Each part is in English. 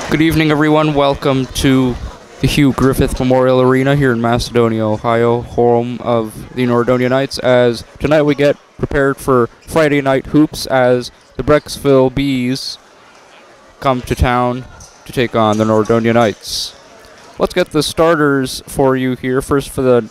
Good evening, everyone. Welcome to the Hugh Griffith Memorial Arena here in Macedonia, Ohio, home of the Nordonia Knights, as tonight we get prepared for Friday night hoops as the Brecksville Bees come to town to take on the Nordonia Knights. Let's get the starters for you here. First for the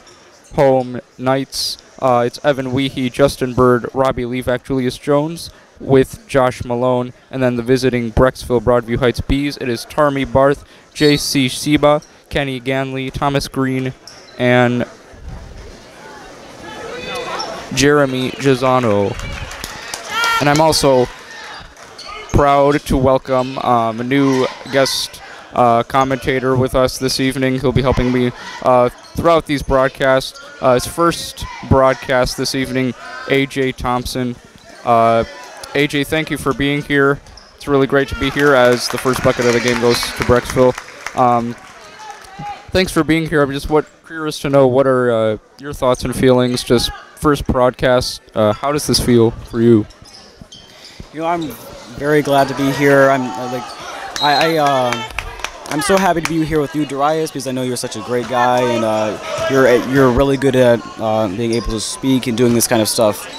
home Knights, it's Evan Weehee, Justin Bird, Robbie Levac, Julius Jones, with Josh Malone, and then the visiting Brecksville Broadview Heights Bees, it is Tarmi Barth, J.C. Seba, Kenny Ganley, Thomas Green, and Jeremy Gisano. And I'm also proud to welcome a new guest commentator with us this evening. He'll be helping me throughout these broadcasts. His first broadcast this evening, AJ Thompson. AJ, thank you for being here. It's really great to be here as the first bucket of the game goes to Brecksville. Thanks for being here. I'm just curious to know what are your thoughts and feelings. Just first broadcast. How does this feel for you? You know, I'm very glad to be here. I'm so happy to be here with you, Darayus, because I know you're such a great guy and you're really good at being able to speak and doing this kind of stuff.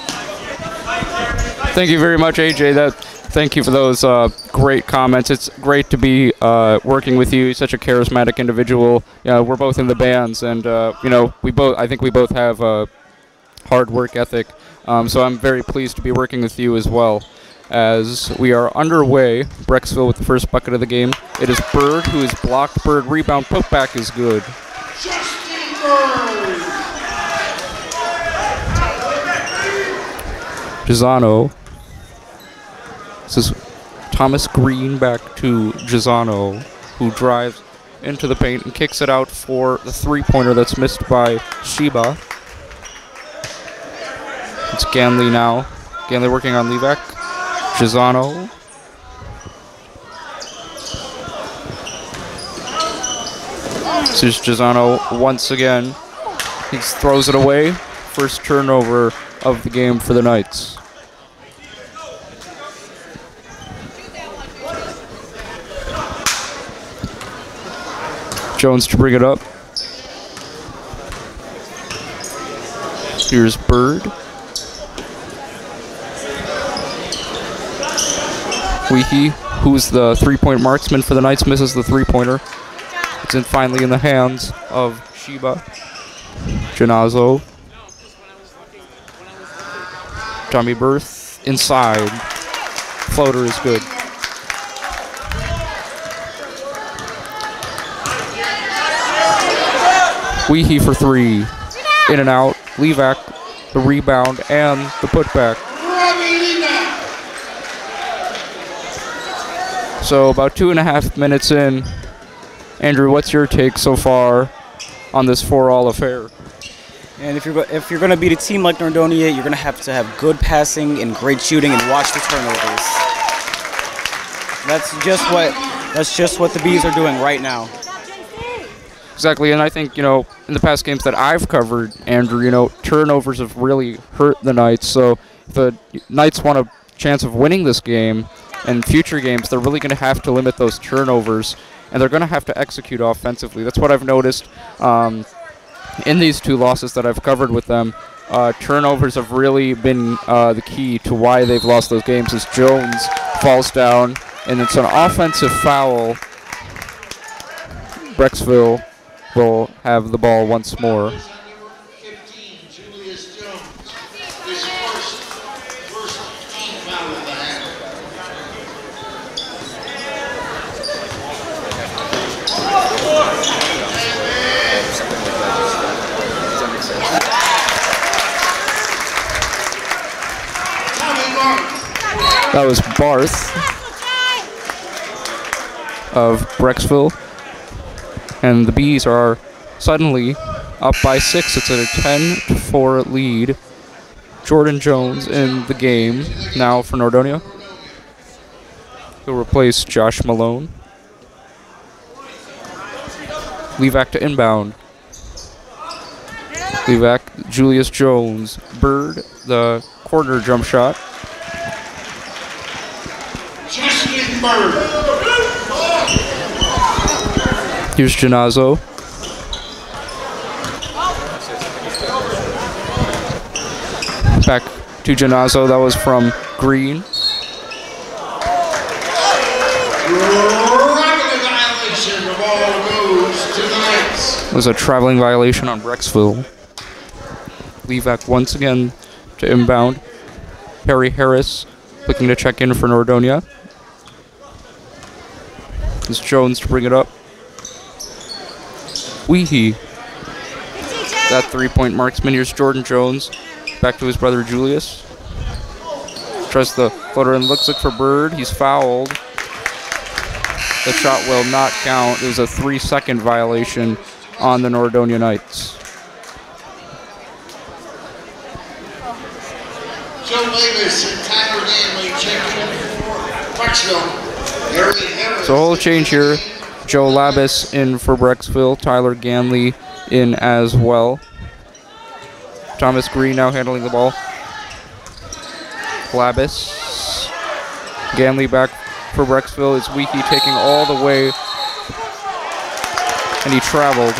Thank you very much, AJ. Thank you for those great comments. It's great to be working with you. You're such a charismatic individual. We're both in the bands, and I think we both have a hard work ethic. So I'm very pleased to be working with you as well. As we are underway, Brecksville with the first bucket of the game. It is Bird who is blocked. Bird rebound, putback is good. Justin Bird. Gisano. This is Thomas Green back to Gisano, who drives into the paint and kicks it out for the three-pointer that's missed by Sheba. It's Ganley now. Ganley working on Levac. Gisano. This is Gisano once again. He throws it away. First turnover of the game for the Knights. Jones to bring it up. Here's Bird. Weehee, who's the three-point marksman for the Knights, misses the three-pointer. It's finally in the hands of Sheba. Janazo. Tommy Birth inside. Floater is good. Weehee for three. In and out. Levac, the rebound, and the putback. So about 2.5 minutes in. Andrew, what's your take so far on this 4-all affair? And if you're going to beat a team like Nordonia, you're going to have good passing and great shooting and watch the turnovers. That's just what the Bees are doing right now. Exactly, and I think, in the past games that I've covered, Andrew, turnovers have really hurt the Knights. So if the Knights want a chance of winning this game and future games, they're really going to have to limit those turnovers, and they're going to have to execute offensively. That's what I've noticed in these two losses that I've covered with them. Turnovers have really been the key to why they've lost those games, as Jones falls down, and it's an offensive foul. Brecksville will have the ball once more. That was Barth of Brecksville. And the Bees are suddenly up by 6. It's at a 10-4 lead. Jordan Jones in the game now for Nordonia. He'll replace Josh Malone. Levac to inbound. Levac, Julius Jones. Bird, the corner jump shot. Justin Bird. Here's Janazo. Back to Janazo. That was from Green. It was a traveling violation on Brecksville. Levac once again to inbound. Perry Harris looking to check in for Nordonia. It's Jones to bring it up. Weehee. That three-point marksman. Here's Jordan Jones. Back to his brother Julius. Tries the floater and looks for Bird. He's fouled. The shot will not count. It was a 3-second violation on the Nordonia Knights. Joe Davis and Tyler Ganley checking in for Brecksville. So a whole change here. Joe Labus in for Brecksville. Tyler Ganley in as well. Thomas Green now handling the ball. Labus. Ganley back for Brecksville. It's Weehee taking all the way. And he traveled.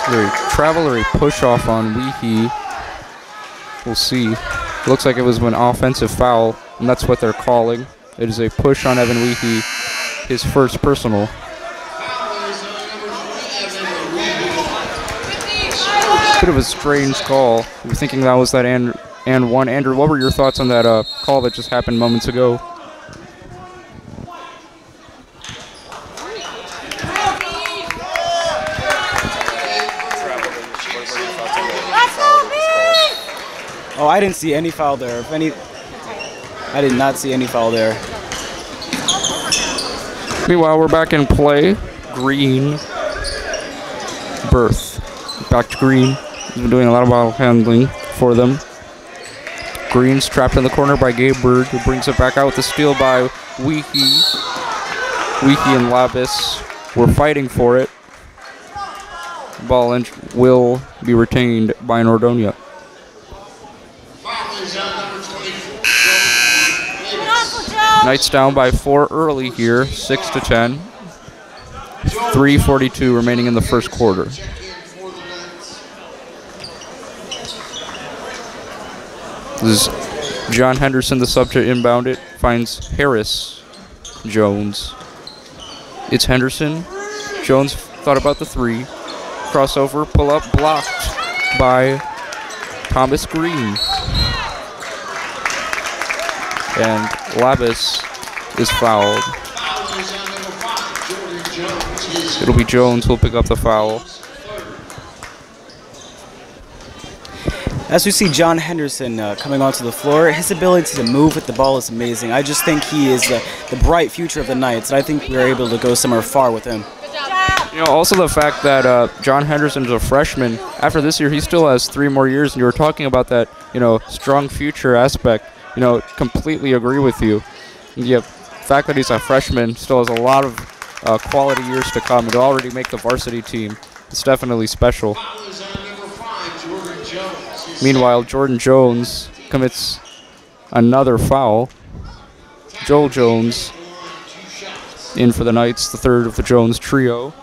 Either a travel or a push off on Weehee. We'll see. Looks like it was an offensive foul, and that's what they're calling. It is a push on Evan Weehee, his first personal. Bit of a strange call. You're thinking that was that and one. Andrew, what were your thoughts on that call that just happened moments ago? Oh, I didn't see any foul there. I did not see any foul there. Meanwhile, we're back in play. Green. Berth. Back to Green. He's been doing a lot of ball handling for them. Green's trapped in the corner by Gabe Bird, who brings it back out with the steal by Weehee. Weehee and Labus were fighting for it. The ball will be retained by Nordonia. Knights down by 4 early here, 6-10. 3:42 remaining in the first quarter. This is John Henderson, the sub to inbound it, finds Harris Jones. It's Henderson. Jones thought about the three. Crossover, pull up, blocked by Thomas Green. And Labus is fouled. It'll be Jones who'll pick up the foul. As we see John Henderson coming onto the floor, his ability to move with the ball is amazing. I just think he is the bright future of the Knights, and I think we're able to go somewhere far with him. You know, also the fact that John Henderson is a freshman. After this year, he still has 3 more years, and you were talking about that, strong future aspect. Completely agree with you. The fact that he's a freshman, still has a lot of quality years to come, and to already make the varsity team, it's definitely special. Meanwhile, Jordan Jones commits another foul. Joel Jones in for the Knights, the third of the Jones trio.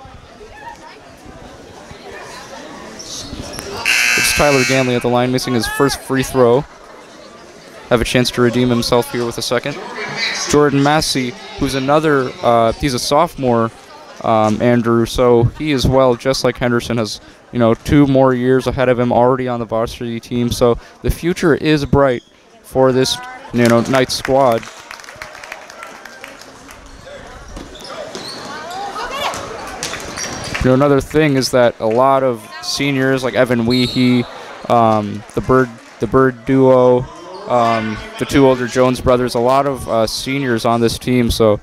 It's Tyler Ganley at the line, missing his first free throw. Have a chance to redeem himself here with a second. Jordan Massey, who's another, he's a sophomore, Andrew, so he as well, just like Henderson, has 2 more years ahead of him, already on the varsity team. So the future is bright for this Knights squad. Another thing is that a lot of seniors like Evan Weehee, the Bird duo, the 2 older Jones brothers, a lot of seniors on this team. So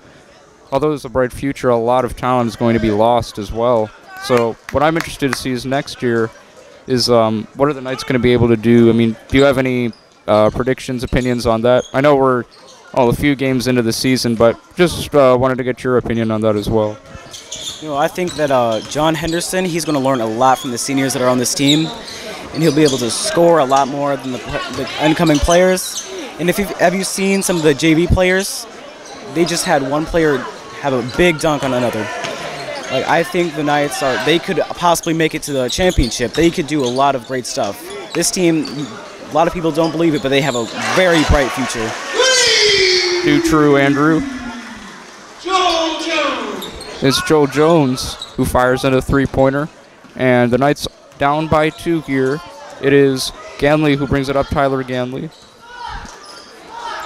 although there's a bright future, a lot of talent is going to be lost as well. So what I'm interested to see is next year is what are the Knights going to be able to do? I mean, do you have any predictions, opinions on that? I know we're a few games into the season, but just wanted to get your opinion on that as well. I think that John Henderson, he's going to learn a lot from the seniors that are on this team, and he'll be able to score a lot more than the incoming players. And have you seen some of the JV players? they just had one player have a big dunk on another. Like, I think the Knights they could possibly make it to the championship. They could do a lot of great stuff. This team, a lot of people don't believe it, but they have a very bright future. Too true, Andrew. Joe Jones. It's Joe Jones who fires in a three-pointer, and the Knights down by 2 here. It is Ganley who brings it up, Tyler Ganley.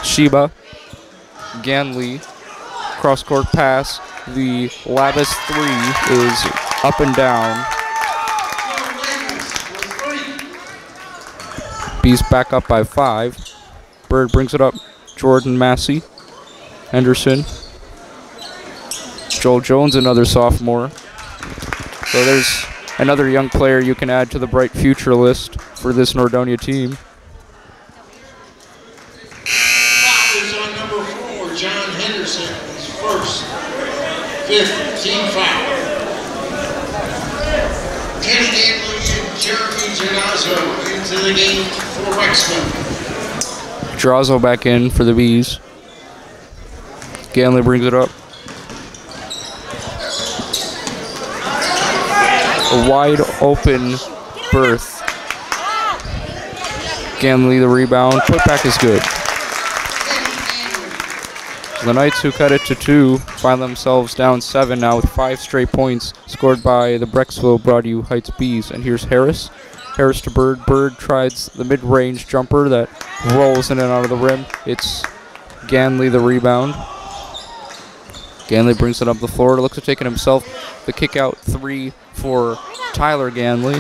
Sheba, Ganley, cross-court pass. The Labus 3 is up and down. Bees back up by 5. Bird brings it up, Jordan Massey. Henderson. Joel Jones, another sophomore. So there's another young player you can add to the bright future list for this Nordonia team. Foul is on number 4, John Henderson, his first, 5th team foul. Kenny Ganley and Jeremy Girazzo into the game for Brecksville. Girazzo back in for the Bees. Ganley brings it up. A wide open berth. Ganley the rebound. Putback is good. The Knights, who cut it to 2, find themselves down 7 now with 5 straight points scored by the Brecksville Broadview Heights Bees. And here's Harris. Harris to Bird. Bird tries the mid-range jumper that rolls in and out of the rim. It's Ganley the rebound. Ganley brings it up the floor. Looks to take it himself. The kick-out 3 for Tyler Ganley.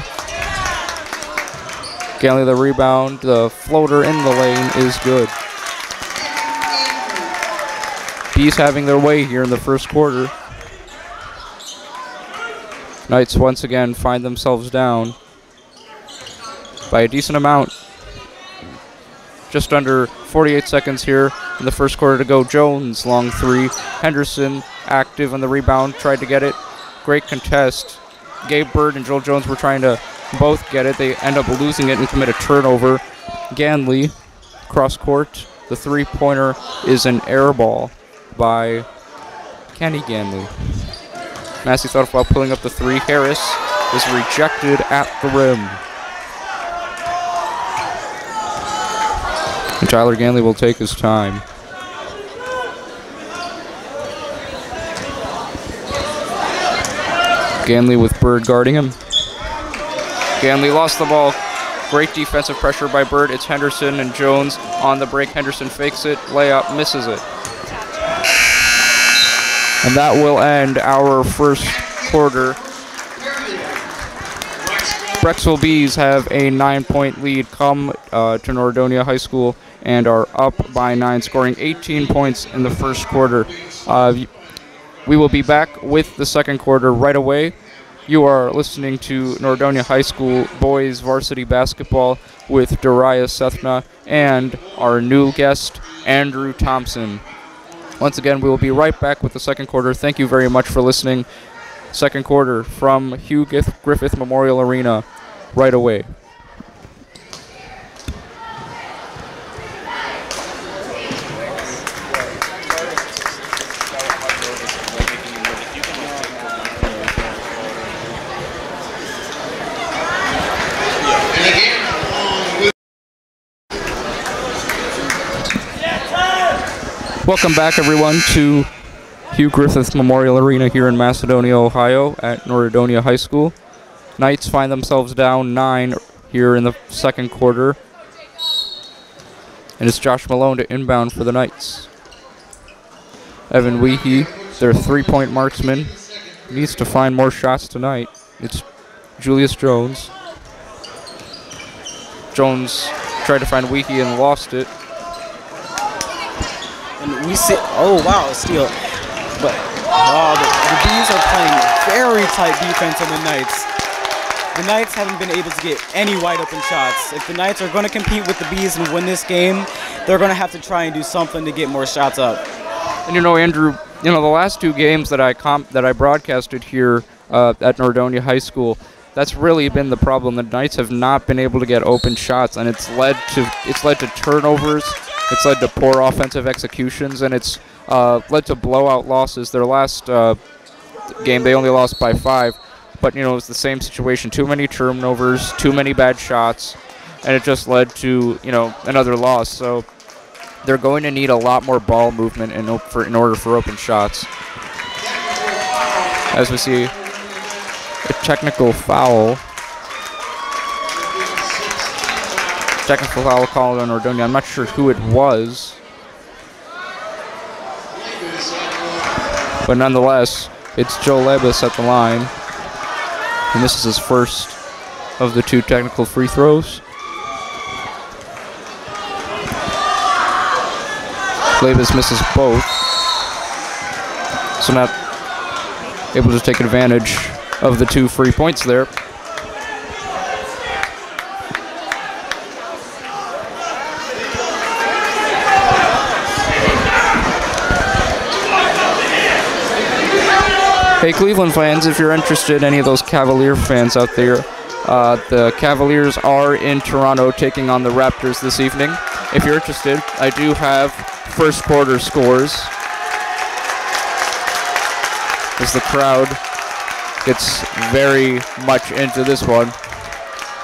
Ganley the rebound. The floater in the lane is good. Bees having their way here in the first quarter. Knights once again find themselves down by a decent amount. Just under 48 seconds here in the first quarter to go. Jones, long 3. Henderson active on the rebound, tried to get it. Great contest. Gabe Bird and Joel Jones were trying to both get it. They end up losing it and commit a turnover. Ganley, cross court. The three-pointer is an air ball by Kenny Ganley. Massey thought about pulling up the 3. Harris is rejected at the rim. And Tyler Ganley will take his time. Ganley with Bird guarding him. Ganley lost the ball. Great defensive pressure by Bird. It's Henderson and Jones on the break. Henderson fakes it. Layup, misses it. And that will end our first quarter. Brecksville Bees have a 9-point lead come to Nordonia High School and are up by 9, scoring 18 points in the first quarter. We will be back with the second quarter right away. You are listening to Nordonia High School boys varsity basketball with Darayus Sethan and our new guest, Andrew Thompson. Once again, we will be right back with the second quarter. Thank you very much for listening. Second quarter from Hugh Griffith Memorial Arena right away. Welcome back, everyone, to Hugh Griffith Memorial Arena here in Macedonia, Ohio, at Nordonia High School. Knights find themselves down 9 here in the second quarter. And it's Josh Malone to inbound for the Knights. Evan Weehee, their three-point marksman, needs to find more shots tonight. It's Julius Jones. Jones tried to find Weehee and lost it. And we see, oh wow, a steal. But the Bees are playing very tight defense on the Knights. The Knights haven't been able to get any wide open shots. If the Knights are going to compete with the Bees and win this game, they're going to have to try and do something to get more shots up. And you know, Andrew, the last 2 games that I broadcasted here at Nordonia High School, that's really been the problem. The Knights have not been able to get open shots, and it's led to turnovers. It's led to poor offensive executions, and it's led to blowout losses. Their last game, they only lost by 5. But, you know, it was the same situation. Too many turnovers, too many bad shots, and it just led to, you know, another loss. So they're going to need a lot more ball movement in order for open shots. As we see a technical foul. Technical foul called on Nordonia. I'm not sure who it was. But nonetheless, it's Joe Lebus at the line. And this is his first of the 2 technical free throws. Lebus misses both. So not able to take advantage of the 2 free points there. Hey, Cleveland fans, if you're interested, any of those Cavalier fans out there, the Cavaliers are in Toronto taking on the Raptors this evening. If you're interested, I do have first quarter scores as the crowd gets very much into this one.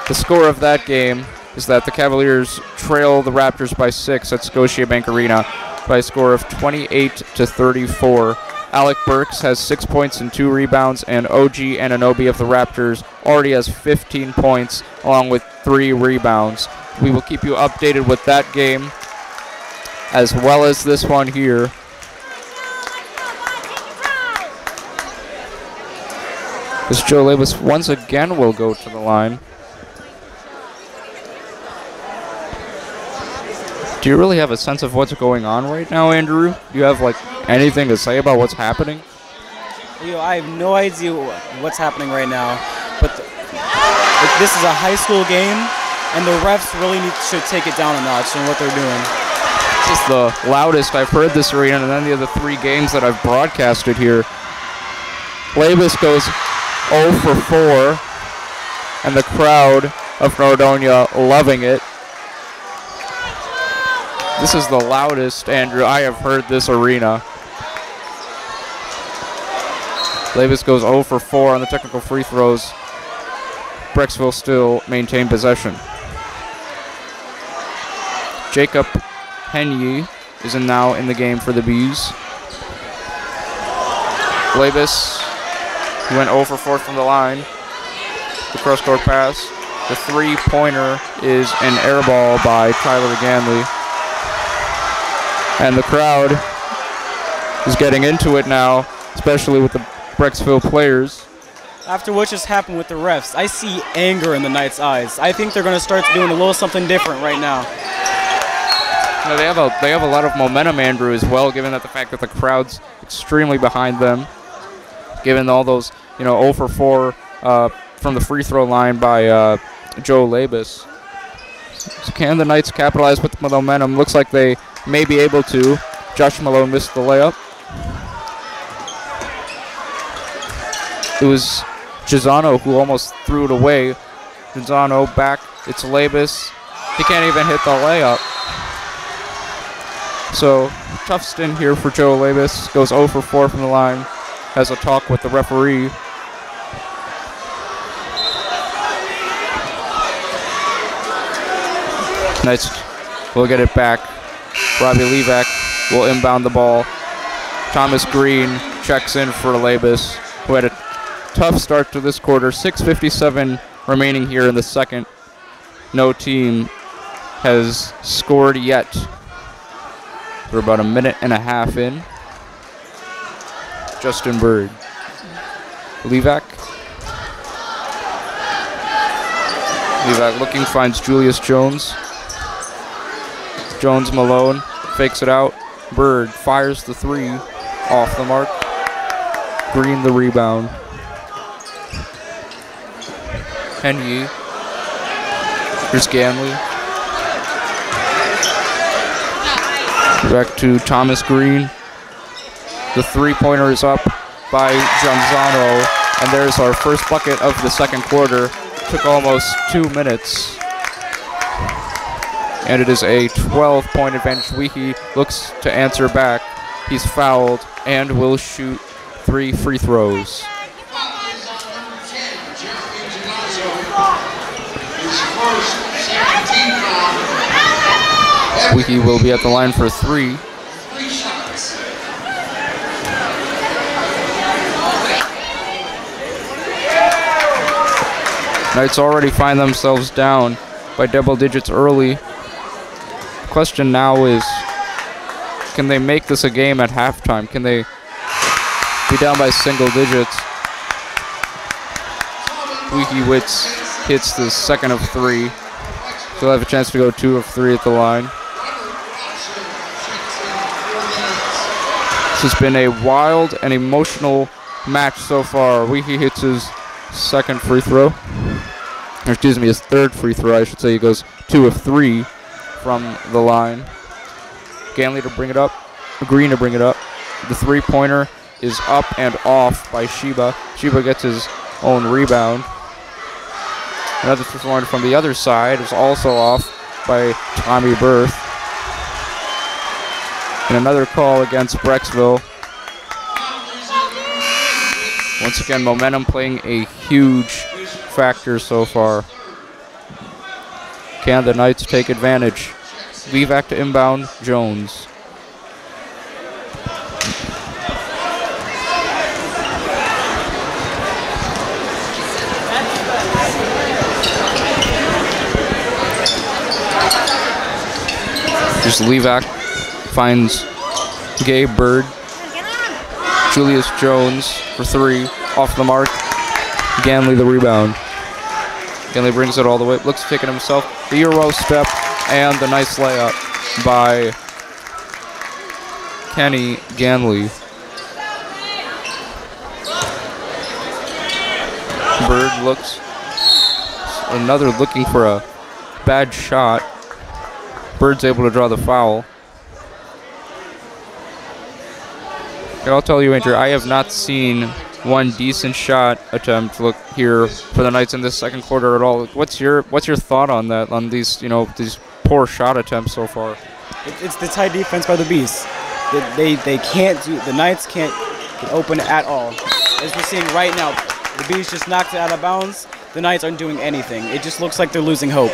The score of that game is that the Cavaliers trail the Raptors by 6 at Scotiabank Arena by a score of 28-34. Alec Burks has 6 points and 2 rebounds, and OG Anunoby of the Raptors already has 15 points along with 3 rebounds. We will keep you updated with that game as well as this one here. As Joe Lebus once again will go to the line. Do you really have a sense of what's going on right now, Andrew? Do you have like anything to say about what's happening? I have no idea what's happening right now, but this is a high school game, and the refs really should take it down a notch in what they're doing. This is the loudest I've heard this arena in any of the 3 games that I've broadcasted here. Lebus goes 0 for 4, and the crowd of Nordonia loving it. This is the loudest, Andrew, I have heard this arena. Lebus goes 0 for 4 on the technical free throws. Brecksville still maintain possession. Jacob Henye is now in the game for the Bees. Lebus went 0 for 4 from the line. The cross-court pass. The 3-pointer is an air ball by Tyler Ganley. And the crowd is getting into it now, especially with the Brecksville players. After what just happened with the refs, I see anger in the Knights' eyes. I think they're going to start doing a little something different right now. You know, they have a lot of momentum, Andrew, as well, given that the fact that the crowd's extremely behind them. Given all those, 0 for 4 from the free throw line by Joe Lebus. So can the Knights capitalize with the momentum? Looks like they may be able to. Josh Malone missed the layup. It was Gisano who almost threw it away. Gisano back. It's Lebus. He can't even hit the layup. So tough stint here for Joe Lebus. Goes 0 for 4 from the line. Has a talk with the referee. Knights will get it back. Robbie Levac will inbound the ball. Thomas Green checks in for Lebus, who had a tough start to this quarter. 6:57 remaining here in the second. No team has scored yet. We're about a minute and a half in. Justin Bird. Levac. Levac looking, finds Julius Jones. Jones Malone fakes it out. Bird fires the 3 off the mark. Green the rebound. Henye. Here's Ganley. Back to Thomas Green. The 3-pointer is up by Gianzano, and there's our first bucket of the second quarter. Took almost 2 minutes. and it is a 12-point advantage. Weehee looks to answer back. He's fouled and will shoot 3 free throws. Weehee will be at the line for 3. Knights already find themselves down by double digits early. The question now is, can they make this a game at halftime? Can they be down by single digits? Weehee hits the second of 3. They'll have a chance to go 2 of 3 at the line. This has been a wild and emotional match so far. Weehee hits his second free throw. Or excuse me, his third free throw, I should say. He goes 2 of 3 from the line. Ganley to bring it up. Green to bring it up. The three-pointer is up and off by Sheba. Sheba gets his own rebound. Another three-pointer from the other side is also off by Tommy Berth. And another call against Brecksville. Once again, momentum playing a huge factor so far. Can the Knights take advantage? Levac to inbound, Jones. Just Levac finds Gabe Bird. Julius Jones for 3, off the mark. Ganley the rebound. Ganley brings it all the way, looks to take it himself. The Euro step and the nice layup by Kenny Ganley. Bird looks, another looking for a bad shot. Bird's able to draw the foul. I'll tell you, Andrew, I have not seen one decent shot attempt look here for the Knights in this second quarter at all. What's your thought on that? On these these poor shot attempts so far? It's the tight defense by the Bees. They can't do. The Knights can't get open at all. As we're seeing right now, the Bees just knocked it out of bounds. The Knights aren't doing anything. It just looks like they're losing hope.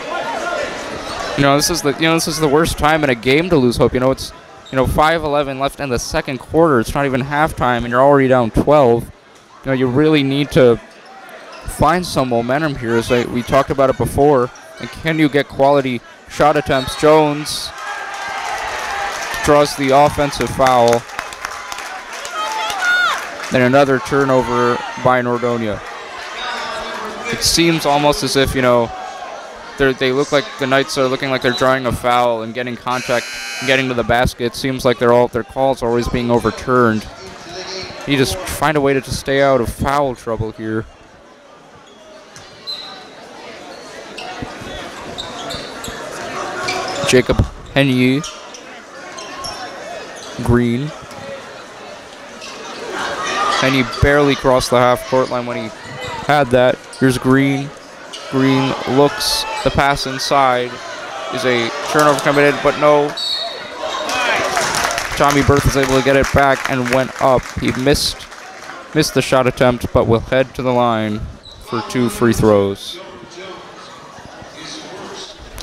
This is the worst time in a game to lose hope. It's 5:11 left in the second quarter. It's not even halftime, and you're already down 12. You really need to find some momentum here, as we talked about it before. And can you get quality shot attempts? Jones draws the offensive foul. Then another turnover by Nordonia. It seems almost as if, they look like the Knights are looking like they're drawing a foul and getting contact and getting to the basket. It seems like their calls are always being overturned. You just find a way to stay out of foul trouble here. Jacob Henye. Green. Henye barely crossed the half-court line when he had that. Here's Green. Green looks, the pass inside is a turnover committed, but no. Tommy Berth is able to get it back and went up. He missed the shot attempt, but will head to the line for 2 free throws.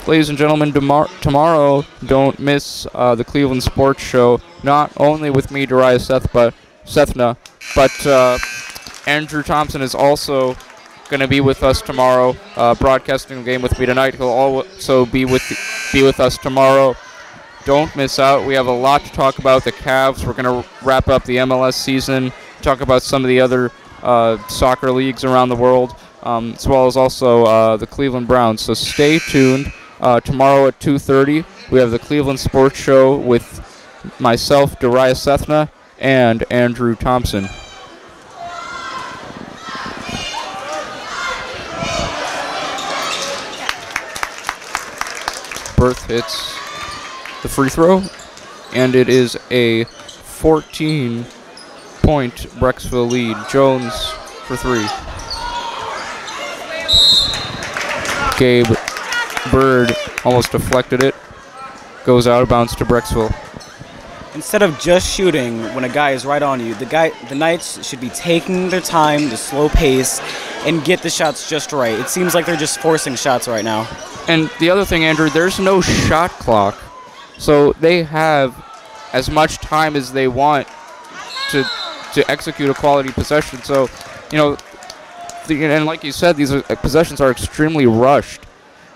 Ladies and gentlemen, tomorrow, don't miss the Cleveland Sports Show, not only with me, Darayus Sethan, but Andrew Thompson is also going to be with us tomorrow, broadcasting the game with me tonight. He'll also be with us tomorrow. Don't miss out. We have a lot to talk about. The Cavs. We're going to wrap up the MLS season, talk about some of the other soccer leagues around the world, as well as also the Cleveland Browns. So stay tuned. Tomorrow at 2:30, we have the Cleveland Sports Show with myself, Darayus Sethan, and Andrew Thompson. Berth hits the free throw, and it is a 14-point Brecksville lead. Jones for 3. Gabe Bird almost deflected it. goes out of bounds to Brecksville. Instead of just shooting when a guy is right on you, the Knights should be taking their time, the slow pace, and get the shots just right. It seems like they're just forcing shots right now. And the other thing, Andrew, there's no shot clock. So they have as much time as they want to execute a quality possession. So, you know, and like you said, these possessions are extremely rushed.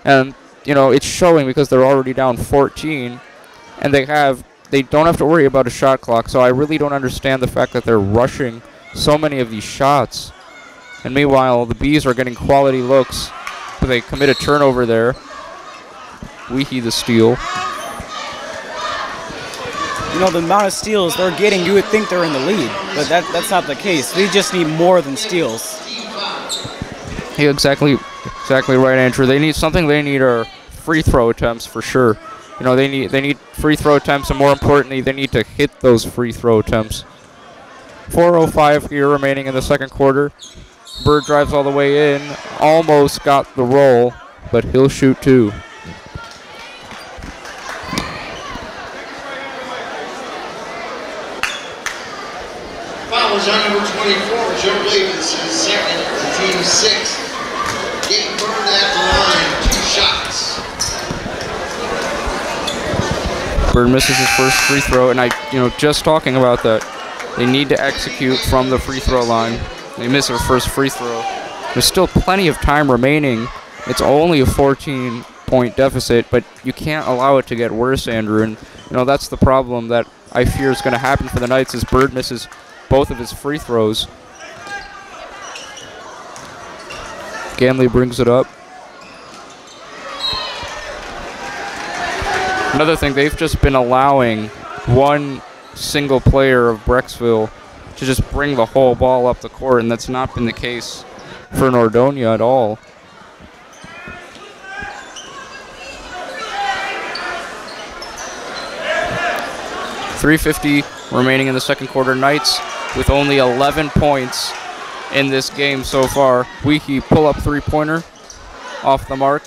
And, you know, it's showing because they're already down 14. And they don't have to worry about a shot clock. So I really don't understand the fact that they're rushing so many of these shots. And meanwhile, the Bees are getting quality looks. But they commit a turnover there. Weehee the steal. You know, the amount of steals they're getting, you would think they're in the lead. But that's not the case. They just need more than steals. Yeah, exactly right, Andrew. They need something. They need are free throw attempts for sure. You know, they need free throw attempts, and more importantly, they need to hit those free throw attempts. 4:05 here remaining in the second quarter. Bird drives all the way in, almost got the roll, but he'll shoot two. Foul is on number 24, Joe Davis, his second, team 6. Getting burned at the line, 2 shots. Bird misses his first free throw, and just talking about that, they need to execute from the free throw line. They miss their first free throw. There's still plenty of time remaining. It's only a 14-point deficit, but you can't allow it to get worse, Andrew. And that's the problem that I fear is going to happen for the Knights as Bird misses both of his free throws. Ganley brings it up. Another thing, they've just been allowing one single player of Brecksville to just bring the whole ball up the court, and that's not been the case for Nordonia at all. .350 remaining in the second quarter. Knights with only 11 points in this game so far. Weehee pull-up three-pointer off the mark.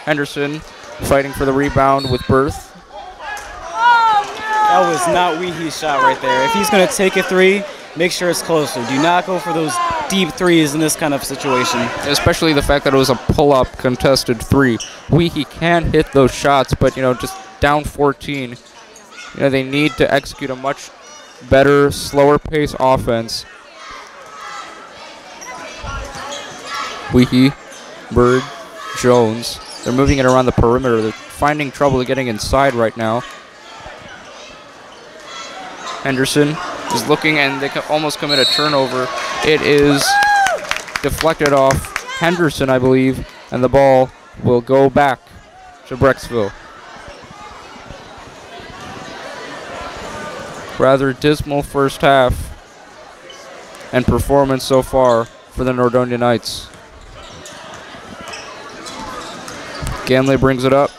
Henderson fighting for the rebound with Berth. That was not Weehee's shot right there. If he's going to take a three, make sure it's closer. Do not go for those deep threes in this kind of situation. Especially the fact that it was a pull-up contested three. Weehee can hit those shots, but, just down 14. They need to execute a much better, slower pace offense. Weehee, Bird, Jones. They're moving it around the perimeter. They're finding trouble getting inside right now. Henderson is looking, and they almost commit a turnover. It is deflected off Henderson, I believe, and the ball will go back to Brecksville. Rather dismal first half and performance so far for the Nordonia Knights. Ganley brings it up.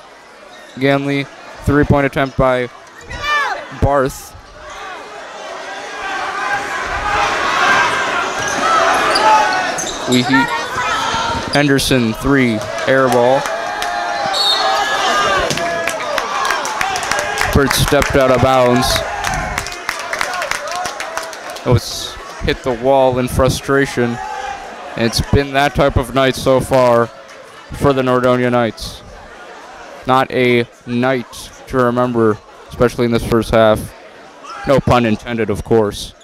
Ganley, three-point attempt by Barth. Weehee. Henderson, three, air ball. Bird stepped out of bounds. It was hit the wall in frustration. And it's been that type of night so far for the Nordonia Knights. Not a night to remember, especially in this first half. No pun intended, of course.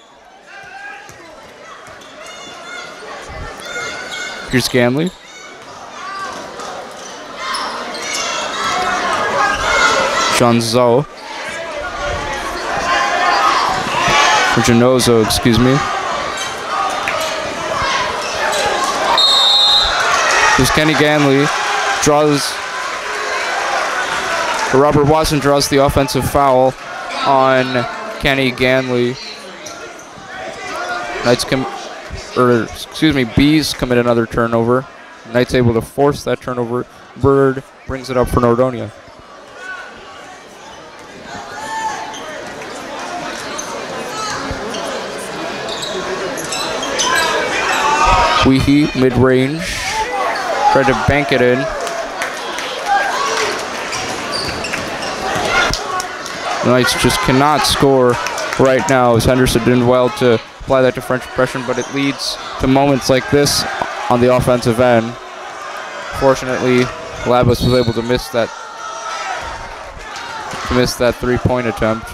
Here's Ganley. Janzo. Or Janozo, excuse me. Here's Kenny Ganley. Robert Watson draws the offensive foul on Kenny Ganley. Bees commit another turnover. Knights able to force that turnover. Bird brings it up for Nordonia. Weehee, mid-range. Tried to bank it in. The Knights just cannot score right now, as Henderson did well to apply that differential pressure, but it leads to moments like this on the offensive end. Fortunately, Labus was able to miss that three-point attempt.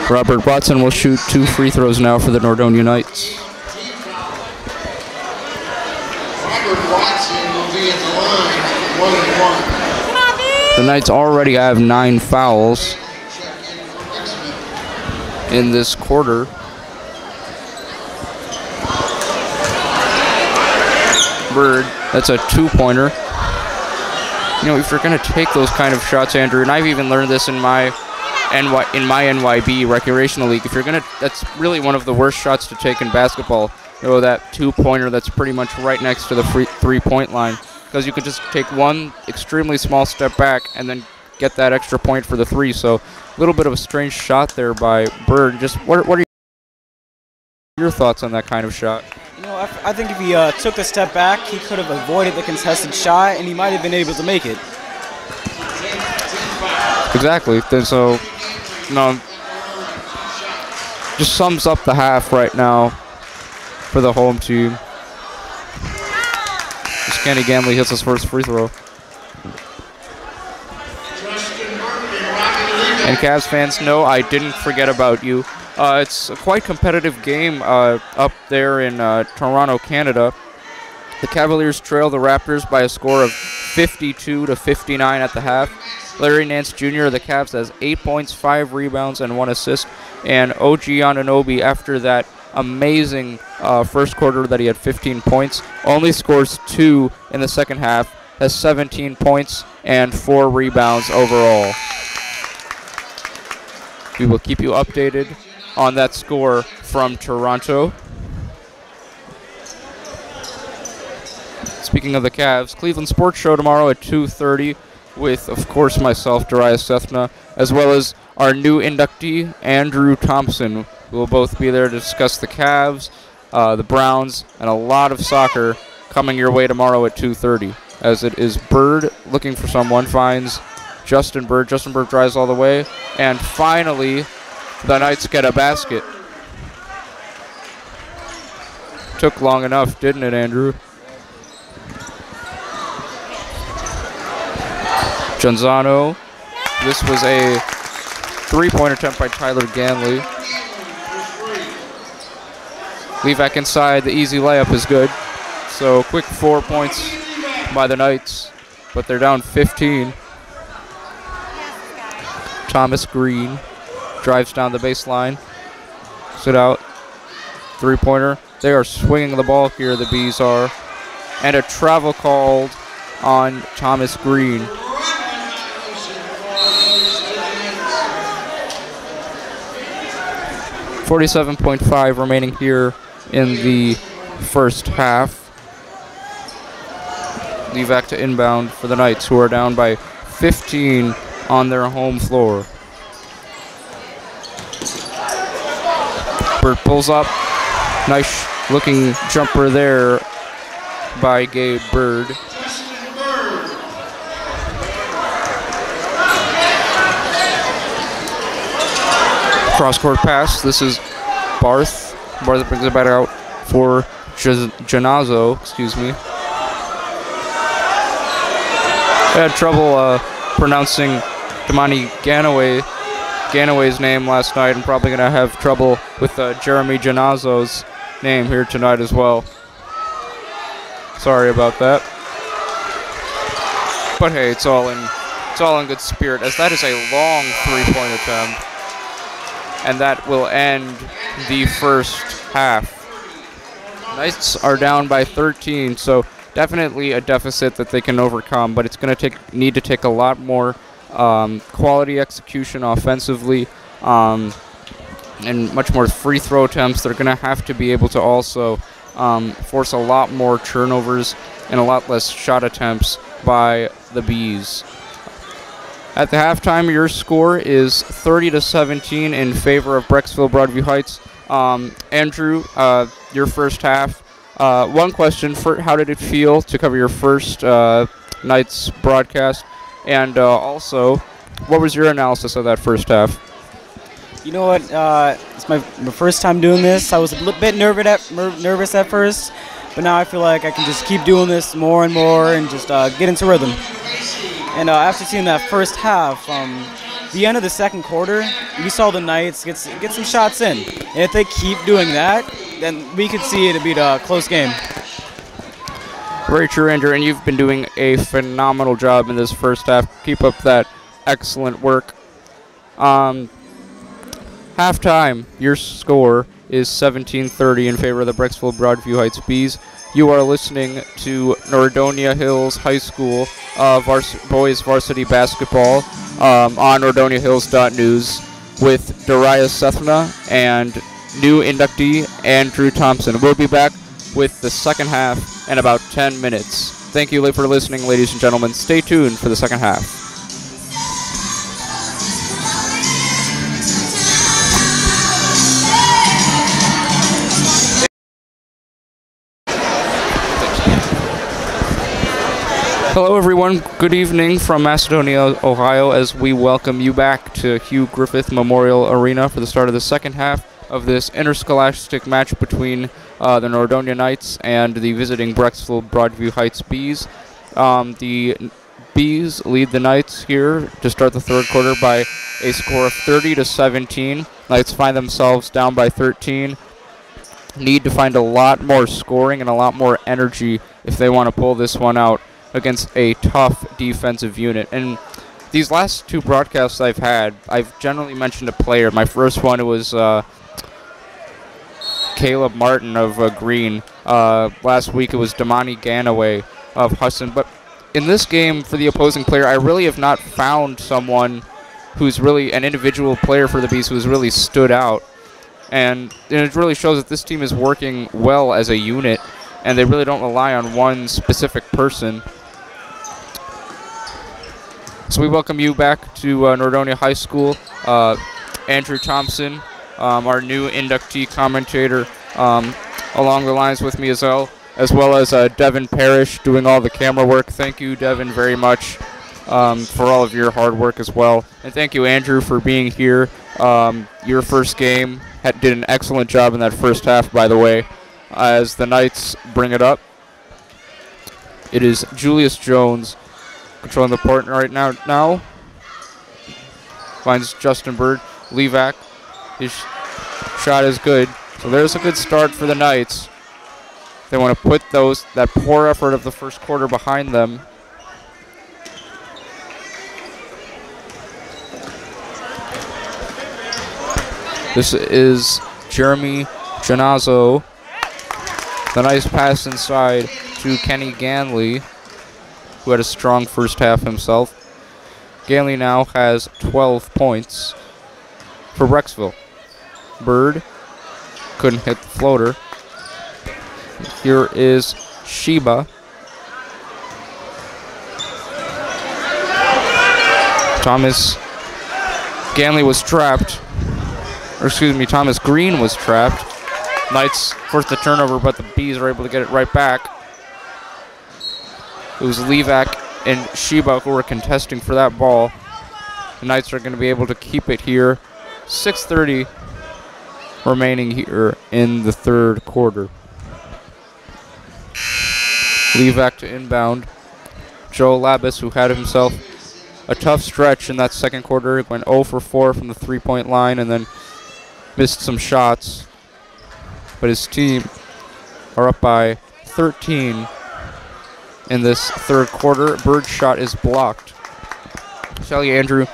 Robert Watson will shoot 2 free throws now for the Nordonia Knights. Robert Watson will be at the line, 1-1. The Knights already have 9 fouls in this quarter. Bird, that's a 2-pointer. You know, if you're going to take those kind of shots, Andrew, and I've even learned this in my NYB recreational league, if you're going to, that's really one of the worst shots to take in basketball. You know, that 2-pointer that's pretty much right next to the three-point line, because you could just take one extremely small step back and then get that extra point for the 3. So a little bit of a strange shot there by Bird. Just what are your thoughts on that kind of shot? You know, I think if he took a step back, he could have avoided the contested shot, and he might have been able to make it. Exactly. So, no, just sums up the half right now for the home team. As Kenny Gamley hits his first free throw. And Cavs fans, no, I didn't forget about you. It's a quite competitive game up there in Toronto, Canada. The Cavaliers trail the Raptors by a score of 52-59 at the half. Larry Nance Jr. of the Cavs has 8 points, 5 rebounds, and 1 assist. And OG Anunoby, after that amazing first quarter that he had 15 points, only scores 2 in the second half, has 17 points and 4 rebounds overall. We will keep you updated on that score from Toronto. Speaking of the Cavs, Cleveland Sports Show tomorrow at 2:30 with, of course, myself, Darayus Sethan, as well as our new inductee, Andrew Thompson. We will both be there to discuss the Cavs, the Browns, and a lot of soccer coming your way tomorrow at 2:30. As it is Bird looking for someone, finds Justin Bird. Justin Bird drives all the way, and finally, the Knights get a basket. Took long enough, didn't it, Andrew? Gonzano. This was a 3-point attempt by Tyler Ganley. Levac inside, the easy layup is good. So quick 4 points by the Knights, but they're down 15. Thomas Green drives down the baseline. Sit out. 3-pointer. They are swinging the ball here, the Bees are. And a travel called on Thomas Green. 47.5 remaining here in the first half. Levac to inbound for the Knights, who are down by 15 on their home floor. Bird pulls up. Nice looking jumper there by Gabe Bird. Cross-court pass. This is Barth. Barth brings it back out for Janazo. Excuse me. I had trouble pronouncing Damani Ganaway's name last night. I'm probably going to have trouble with Jeremy Janazo's name here tonight as well. Sorry about that. But hey, it's all in good spirit, as that is a long 3-point attempt. And that will end the first half. Knights are down by 13, so definitely a deficit that they can overcome, but it's going to need to take a lot more quality execution offensively and much more free throw attempts. They're going to have to be able to also force a lot more turnovers and a lot less shot attempts by the Bees. At the halftime, your score is 30-17 in favor of Brecksville Broadview Heights. Andrew, your first half. One question: how did it feel to cover your first night's broadcast? And also, what was your analysis of that first half? You know what? It's my first time doing this. I was a bit nervous at first, but now I feel like I can just keep doing this more and more and just get into rhythm. And after seeing that first half, the end of the second quarter, we saw the Knights get some shots in. And if they keep doing that, then we could see it be a close game. Very true, Andrew, and you've been doing a phenomenal job in this first half. Keep up that excellent work. Halftime, your score is 17-30 in favor of the Brecksville Broadview Heights Bees. You are listening to Nordonia Hills High School boys varsity basketball on NordoniaHills.news with Darayus Sethan and new inductee Andrew Thompson. We'll be back with the second half in about 10 minutes. Thank you for listening, ladies and gentlemen. Stay tuned for the second half. Hello everyone, good evening from Macedonia, Ohio, as we welcome you back to Hugh Griffith Memorial Arena for the start of the second half of this interscholastic match between the Nordonia Knights and the visiting Brecksville Broadview Heights Bees. The Bees lead the Knights here to start the third quarter by a score of 30-17. Knights find themselves down by 13. Need to find a lot more scoring and a lot more energy if they want to pull this one out against a tough defensive unit. And these last two broadcasts I've had, I've generally mentioned a player. My first one was Caleb Martin of Green. Last week it was Damani Ganaway of Hudson. But in this game, for the opposing player, I really have not found someone who's really an individual player for the Bees who's really stood out. And it really shows that this team is working well as a unit, and they really don't rely on one specific person. So we welcome you back to Nordonia High School. Andrew Thompson, our new inductee commentator, along the lines with me as well as Devin Parish doing all the camera work. Thank you, Devin, very much for all of your hard work as well. And thank you, Andrew, for being here. Your first game did an excellent job in that first half, by the way. As the Knights bring it up, it is Julius Jones controlling the point right now. Finds Justin Bird. Levac. His shot is good. So there's a good start for the Knights. They want to put that poor effort of the first quarter behind them. This is Jeremy Janazo. The nice pass inside to Kenny Ganley, who had a strong first half himself. Ganley now has 12 points for Brecksville. Bird couldn't hit the floater. Here is Sheba. Thomas Ganley was trapped. Or excuse me, Thomas Green was trapped. Knights forced the turnover, but the Bees are able to get it right back. It was Levac and Sheba who were contesting for that ball. The Knights are going to be able to keep it here. 6:30 remaining here in the third quarter. Levac to inbound. Joe Labus, who had himself a tough stretch in that second quarter, went 0 for 4 from the three-point line and then missed some shots. But his team are up by 13 in this third quarter. Bird's shot is blocked. I'll tell you, Andrew,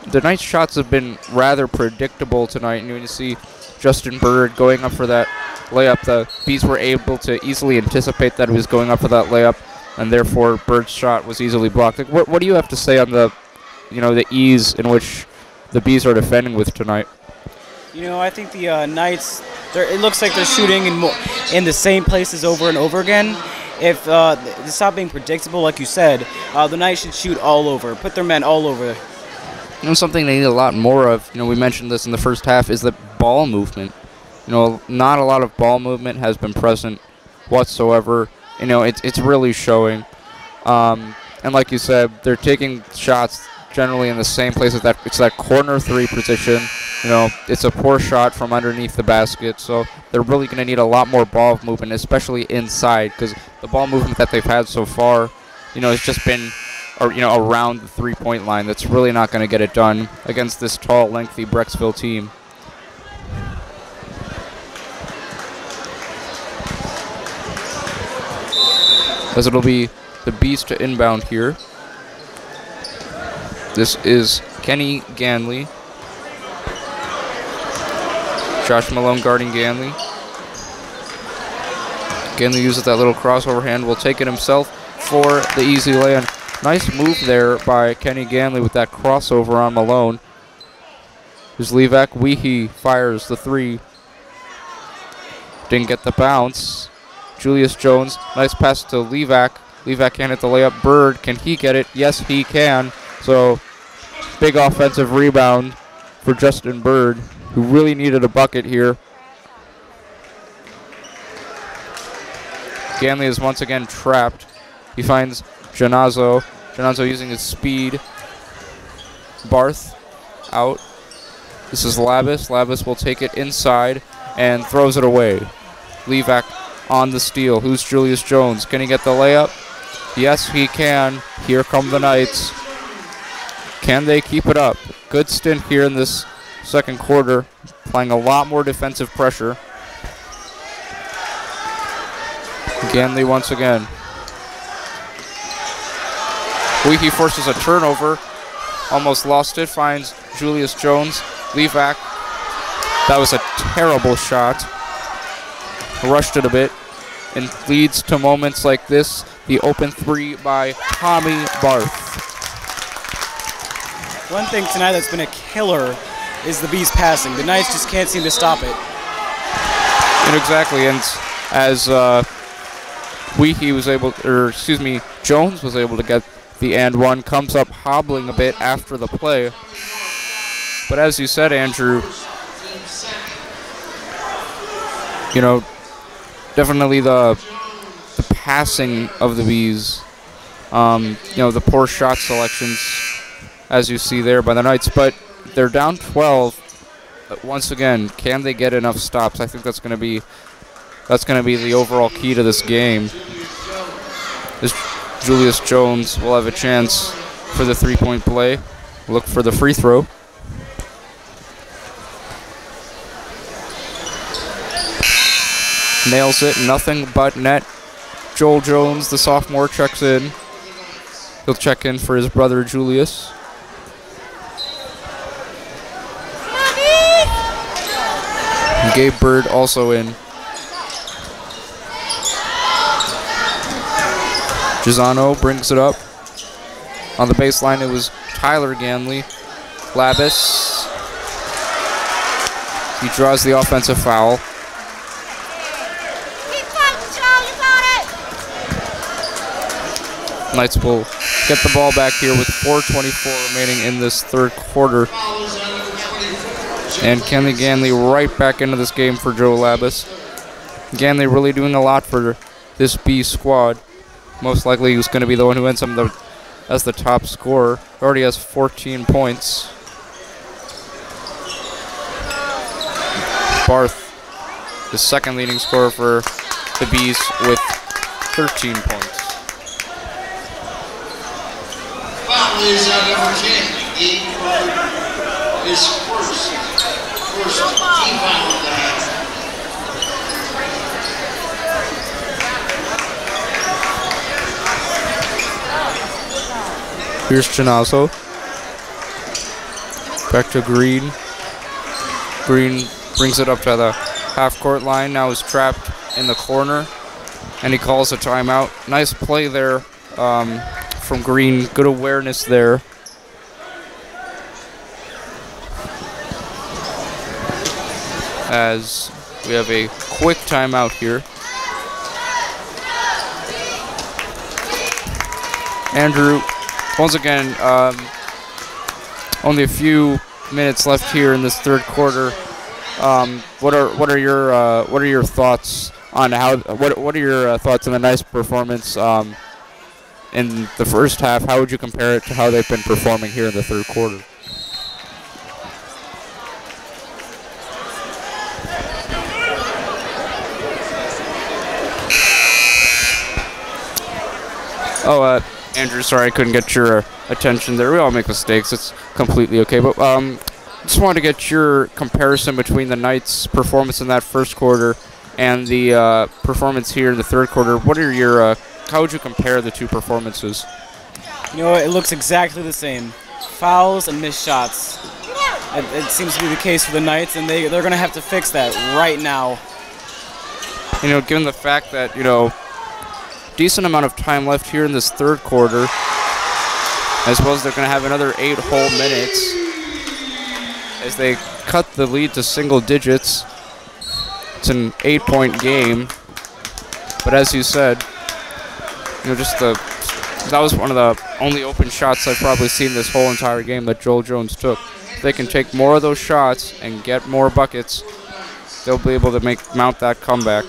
the Knights' shots have been rather predictable tonight. And when you see Justin Bird going up for that layup, the Bees were able to easily anticipate that he was going up for that layup, and therefore Bird's shot was easily blocked. Like, what do you have to say on the ease in which the Bees are defending with tonight? I think the Knights, it looks like they're shooting in the same places over and over again. If they stop being predictable, like you said, the Knights should shoot all over, put their men all over. Something they need a lot more of, we mentioned this in the first half, is the ball movement. not a lot of ball movement has been present whatsoever. It's really showing. And like you said, they're taking shots generally in the same place as that. It's that corner 3 position. It's a poor shot from underneath the basket, so they're really going to need a lot more ball movement, especially inside, because the ball movement that they've had so far, has just been, around the 3-point line. That's really not going to get it done against this tall, lengthy Brecksville team. As it'll be the Bees to inbound here. This is Kenny Ganley. Josh Malone guarding Ganley. Ganley uses that little crossover hand, will take it himself for the easy lay-in. Nice move there by Kenny Ganley with that crossover on Malone. There's Levac. Weehee fires the 3. Didn't get the bounce. Julius Jones, nice pass to Levac. Levac can't hit the layup. Bird, can he get it? Yes, he can. So, big offensive rebound for Justin Bird, who really needed a bucket here. Ganley is once again trapped. He finds Janazo. Janazo using his speed. Barth out. This is Labus. Labus will take it inside and throws it away. Levac on the steal. Who's Julius Jones? Can he get the layup? Yes, he can. Here come the Knights. Can they keep it up? Good stint here in this second quarter, applying a lot more defensive pressure. Ganley once again. Weehee forces a turnover. Almost lost it. Finds Julius Jones. Levac. That was a terrible shot. Rushed it a bit. And leads to moments like this. The open 3 by Tommy Barth. One thing tonight that's been a killer is the Bees passing. The Knights just can't seem to stop it. And exactly, and as Jones was able to get the and one, comes up hobbling a bit after the play. But as you said, Andrew, definitely the passing of the Bees, the poor shot selections, as you see there by the Knights, but they're down 12. Once again, can they get enough stops? I think that's going to be the overall key to this game. This Julius Jones will have a chance for the 3-point play. Look for the free throw. Nails it, nothing but net. Joel Jones, the sophomore, checks in. He'll check in for his brother Julius. And Gabe Bird also in. Gisano brings it up. On the baseline, it was Tyler Ganley. Labus. He draws the offensive foul. Knights will get the ball back here with 4:24 remaining in this third quarter. And Kenny Ganley right back into this game for Joe Labus. Ganley really doing a lot for this B squad. Most likely he's going to be the one who ends up as the top scorer. Already has 14 points. Barth, the second leading scorer for the Bees with 13 points. Foul is on number 10. Gabe Bird is first team foul of the half. Here's Chinazo. Back to Green. Green brings it up to the half-court line. Now is trapped in the corner, and he calls a timeout. Nice play there from Green. Good awareness there. As we have a quick timeout here. Andrew, once again, only a few minutes left here in this third quarter. What are your thoughts on how? What are your thoughts on the Knights' performance in the first half? How would you compare it to how they've been performing here in the third quarter? Oh, Andrew, sorry I couldn't get your attention there. We all make mistakes. It's completely okay. But just wanted to get your comparison between the Knights' performance in that first quarter and the performance here in the third quarter. What are your how would you compare the two performances? You know, it looks exactly the same. Fouls and missed shots. It seems to be the case for the Knights, and they're going to have to fix that right now. You know, given the fact that, you know, decent amount of time left here in this third quarter, as well as they're going to have another 8 whole minutes as they cut the lead to single digits. It's an 8-point game, but as you said, you know, that was one of the only open shots I've probably seen this whole entire game that Joel Jones took. If they can take more of those shots and get more buckets, they'll be able to mount that comeback.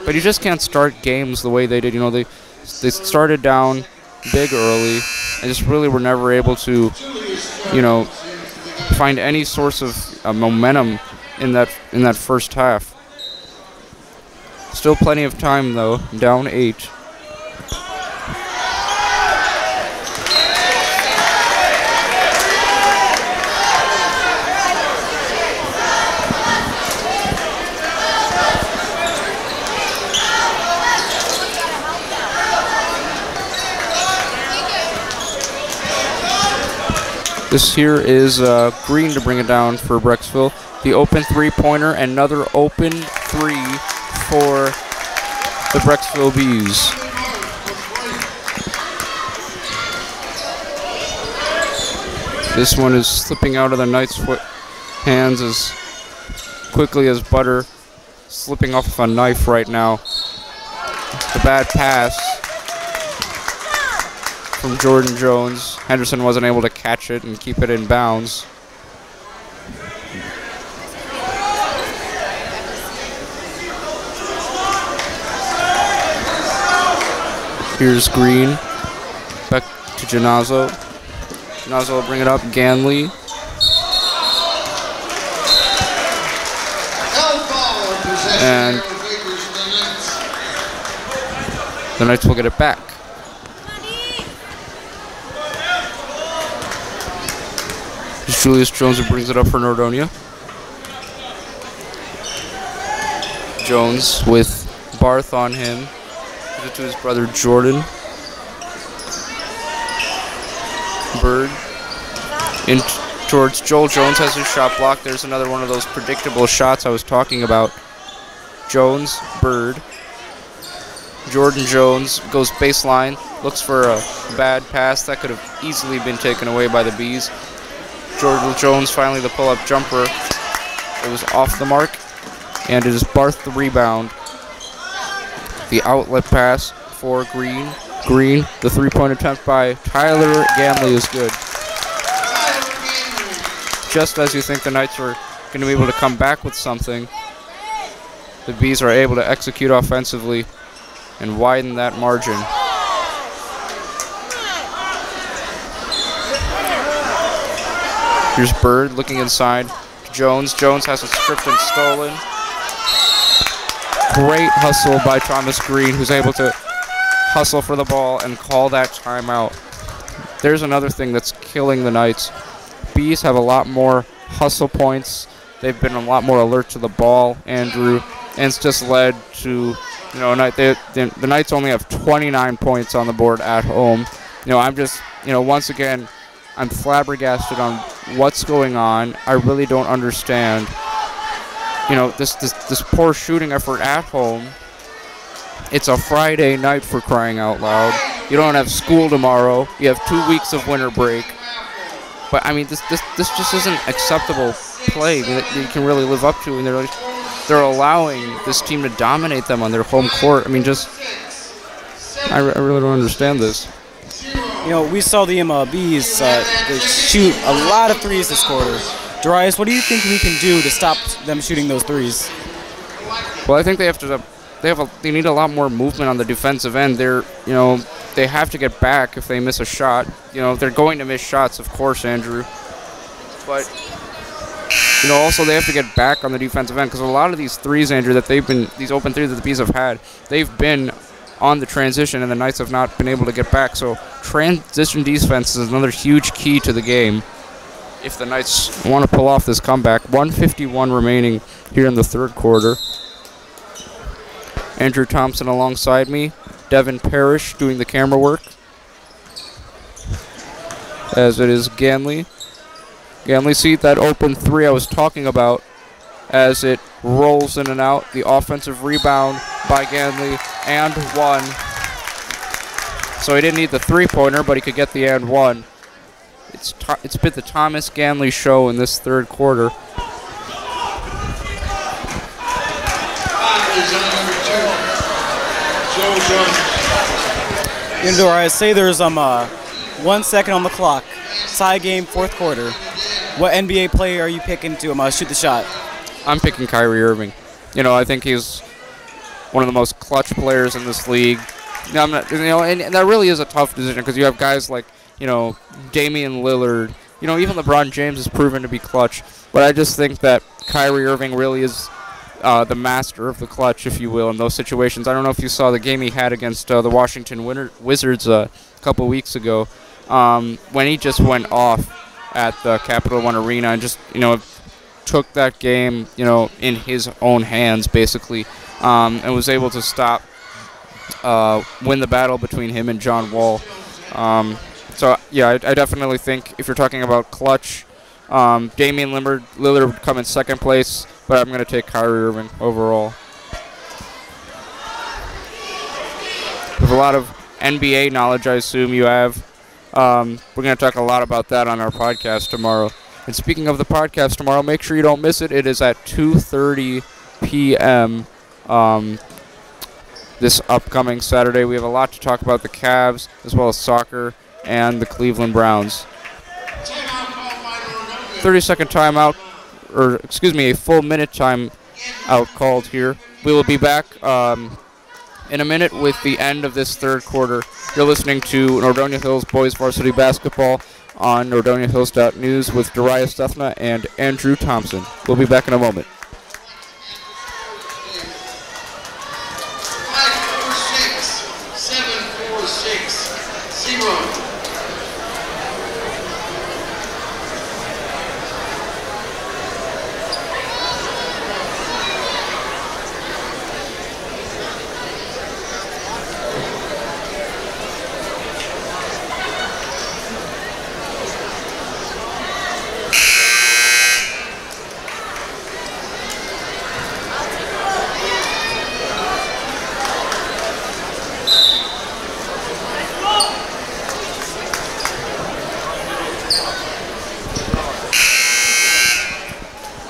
But you just can't start games the way they did. You know, they started down big early and just really were never able to, you know, find any source of momentum in that first half. Still plenty of time though, down 8. This here is Green to bring it down for Brecksville. The open three-pointer, another open 3 for the Brecksville Bees. This one is slipping out of the Knights' hands as quickly as butter, slipping off of a knife right now. The bad pass from Jordan Jones. Henderson wasn't able to catch it and keep it in bounds. Here's Green. Back to Janazo. Janazo will bring it up. Ganley. And the Knights will get it back. Julius Jones who brings it up for Nordonia. Jones with Barth on him. Gives it to his brother Jordan. Bird in towards Joel Jones, has his shot blocked. There's another one of those predictable shots I was talking about. Jones, Bird. Jordan Jones goes baseline, looks for a bad pass that could have easily been taken away by the Bees. Jordan Jones finally the pull-up jumper. It was off the mark, and it is Barth the rebound. The outlet pass for Green. Green, the three-point attempt by Tyler Ganley is good. Just as you think the Knights are going to be able to come back with something, the Bees are able to execute offensively and widen that margin. Here's Bird looking inside. Jones. Jones has it stripped and stolen. Great hustle by Thomas Green, who's able to hustle for the ball and call that timeout. There's another thing that's killing the Knights. Bees have a lot more hustle points. They've been a lot more alert to the ball, Andrew, and it's just led to, you know, the Knights only have 29 points on the board at home. You know, I'm just, you know, once again, I'm flabbergasted on what's going on. I really don't understand. You know, this poor shooting effort at home. It's a Friday night, for crying out loud. You don't have school tomorrow. You have 2 weeks of winter break. But I mean, this just isn't acceptable play that you can really live up to, and they're allowing this team to dominate them on their home court. I mean, just I really don't understand this. You know, we saw the Bees they shoot a lot of threes this quarter. Darayus, what do you think we can do to stop them shooting those threes? Well, I think they need a lot more movement on the defensive end. They have to get back if they miss a shot. They're going to miss shots, of course, Andrew. But also they have to get back on the defensive end because a lot of these threes, Andrew, these open threes that the Bees have had, they've been on the transition and the Knights have not been able to get back. So transition defense is another huge key to the game if the Knights want to pull off this comeback. 1:51 remaining here in the third quarter. Andrew Thompson alongside me. Devin Parish doing the camera work. As it is Ganley. Ganley, see that open three I was talking about as it rolls in and out. The offensive rebound by Ganley and one. So he didn't need the three-pointer, but he could get the and one. It's been the Thomas Ganley show in this third quarter. I say there's 1 second on the clock. Tie game, fourth quarter. What NBA player are you picking to shoot the shot? I'm picking Kyrie Irving. I think he's one of the most clutch players in this league. And that really is a tough decision because you have guys like, Damian Lillard. Even LeBron James has proven to be clutch. But I just think that Kyrie Irving really is the master of the clutch, if you will, in those situations. I don't know if you saw the game he had against the Washington Wizards a couple weeks ago when he just went off at the Capital One Arena and just, took that game, in his own hands, basically, and was able to win the battle between him and John Wall. So, yeah, I definitely think if you're talking about clutch, Damian Lillard would come in second place, but I'm going to take Kyrie Irving overall. With a lot of NBA knowledge, I assume you have. We're going to talk a lot about that on our podcast tomorrow. And speaking of the podcast tomorrow, make sure you don't miss it. It is at 2:30 p.m. This upcoming Saturday. We have a lot to talk about the Cavs, as well as soccer and the Cleveland Browns. 30-second timeout, or excuse me, a full minute timeout called here. We will be back in a minute with the end of this third quarter. You're listening to Nordonia Hills Boys Varsity Basketball on NordoniaHills.news with Darayus Sethan and Andrew Thompson. We'll be back in a moment. 5-4-6, 7-4-6, 0.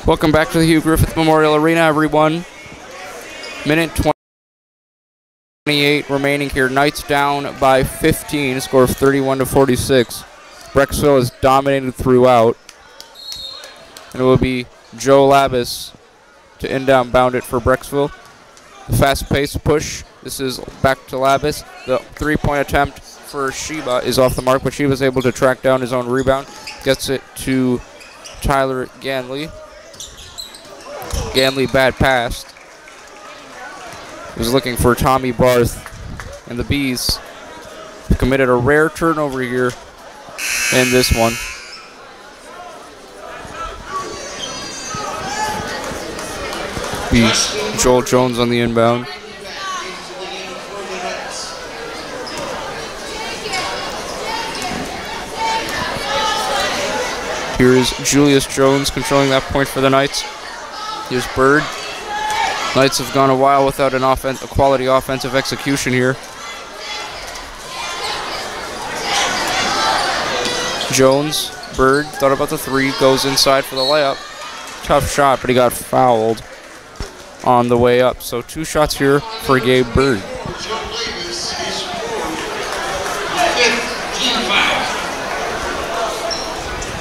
Welcome back to the Hugh Griffith Memorial Arena, everyone. Minute 28 remaining here. Knights down by 15, score of 31-46. Brecksville is dominated throughout. And it will be Joe Labus to inbound it for Brecksville. The fast-paced push. This is back to Labus. The three-point attempt for Sheba is off the mark, but Sheba's able to track down his own rebound. Gets it to Tyler Ganley. Ganley bad pass. He was looking for Tommy Barth. And the Bees committed a rare turnover here in this one. Be Joel Jones on the inbound. Here is Julius Jones controlling that point for the Knights. Here's Bird. Knights have gone a while without a quality offensive execution here. Jones, Bird, thought about the three, goes inside for the layup. Tough shot, but he got fouled on the way up. So 2 shots here for Gabe Bird.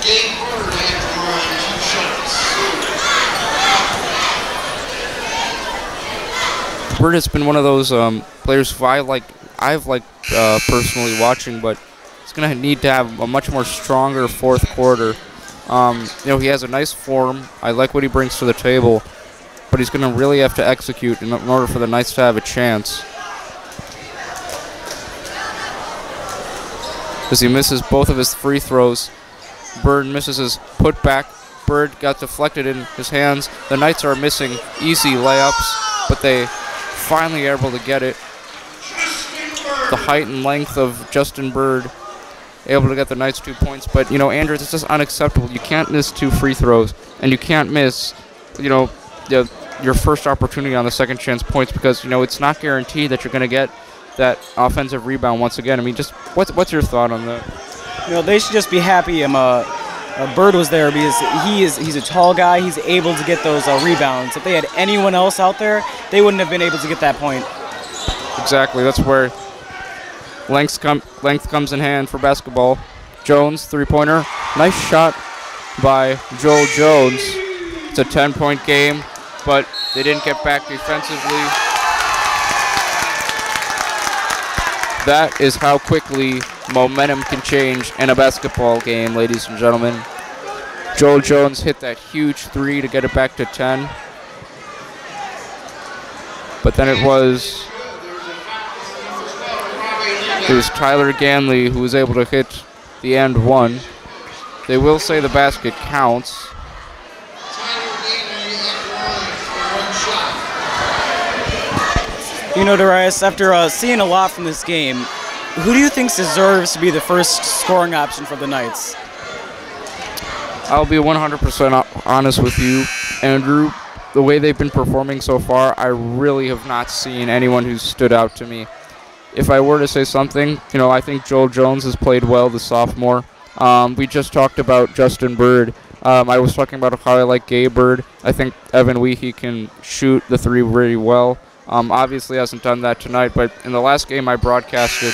Gabe Bird after 2 shots. Bird has been one of those players who I've liked personally watching, but he's going to need to have a much more stronger fourth quarter. He has a nice form. I like what he brings to the table, but he's going to really have to execute in order for the Knights to have a chance. As he misses both of his free throws, Bird misses his putback. Bird got deflected in his hands. The Knights are missing easy layups, but they finally are able to get it. The height and length of Justin Bird able to get the Knights 2 points, but Andrews, it's just unacceptable. You can't miss 2 free throws, and you can't miss your first opportunity on the second chance points, because it's not guaranteed that you're going to get that offensive rebound once again. I mean, just what's your thought on that? They should just be happy Bird was there, because he's a tall guy. He's able to get those rebounds. If they had anyone else out there, they wouldn't have been able to get that point. Exactly. That's where length comes in hand for basketball. Jones, three-pointer. Nice shot by Joel Jones. It's a 10-point game, but they didn't get back defensively. That is how quickly momentum can change in a basketball game, ladies and gentlemen. Joel Jones hit that huge three to get it back to 10. But then it was Tyler Ganley who was able to hit the and one. They will say the basket counts. Darayus, after seeing a lot from this game, who do you think deserves to be the first scoring option for the Knights? I'll be 100% honest with you, Andrew. The way they've been performing so far, I really have not seen anyone who's stood out to me. If I were to say something, I think Joel Jones has played well, the sophomore. We just talked about Justin Bird. I was talking about how I like Gabe Bird. I think Evan Weehee can shoot the three really well. Obviously hasn't done that tonight, but in the last game I broadcasted,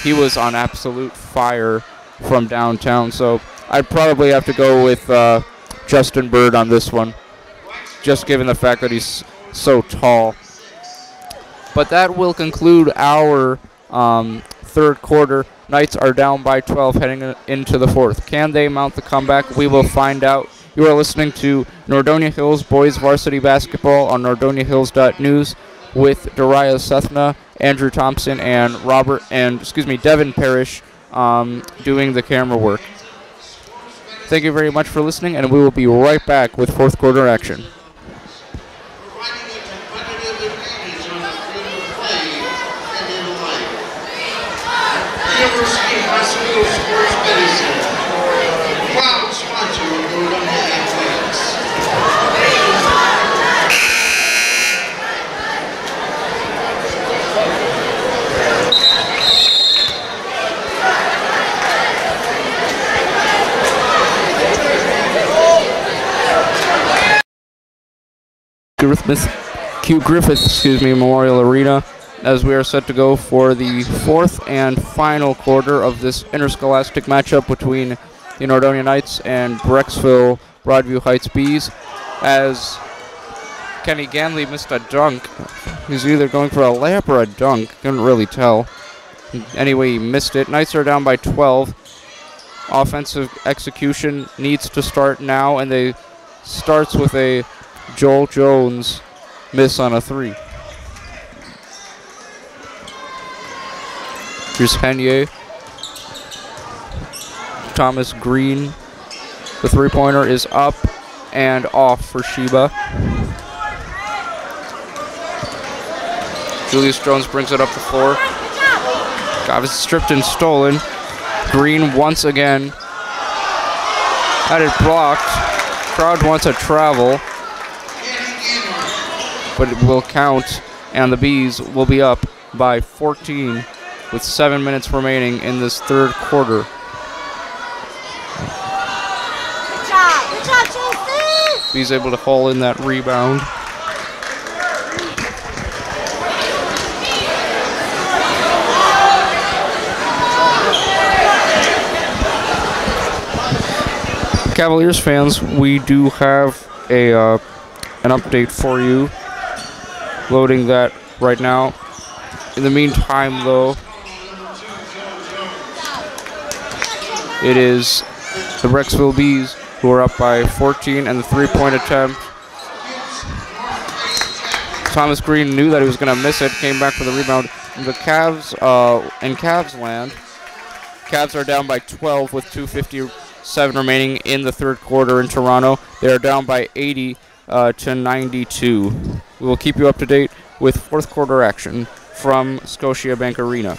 he was on absolute fire from downtown. So I'd probably have to go with Justin Bird on this one, just given the fact that he's so tall. But that will conclude our third quarter. Knights are down by 12 heading into the fourth. Can they mount the comeback? We will find out. You are listening to Nordonia Hills Boys Varsity Basketball on NordoniaHills.news with Darayus, Sethan, Andrew Thompson, and Devin Parish doing the camera work. Thank you very much for listening, and we will be right back with fourth quarter action. University Hospital Sports Medicine, proud sponsor of Nordonia Athletics. Griffith, Memorial Arena, as we are set to go for the fourth and final quarter of this interscholastic matchup between the Nordonia Knights and Brecksville Broadview Heights Bees, as Kenny Ganley missed a dunk. He's either going for a layup or a dunk, couldn't really tell. Anyway, he missed it. Knights are down by 12. Offensive execution needs to start now, and they starts with a Joel Jones miss on a three. Here's Henye. Thomas Green. The three-pointer is up and off for Sheba. Julius Jones brings it up the floor. Got it stripped and stolen. Green once again had it blocked. Crowd wants a travel, but it will count, and the Bees will be up by 14 with 7 minutes remaining in this third quarter. Good job, Chelsea! Bees able to haul in that rebound. Cavaliers fans, we do have an update for you. Loading that right now. In the meantime, though, it is the Brecksville Bees who are up by 14, and the three-point attempt. Thomas Green knew that he was going to miss it, came back for the rebound. The Cavs, in Cavs land, Cavs are down by 12 with 2:57 remaining in the third quarter in Toronto. They are down by 80 to 92. We will keep you up to date with fourth quarter action from Scotiabank Arena.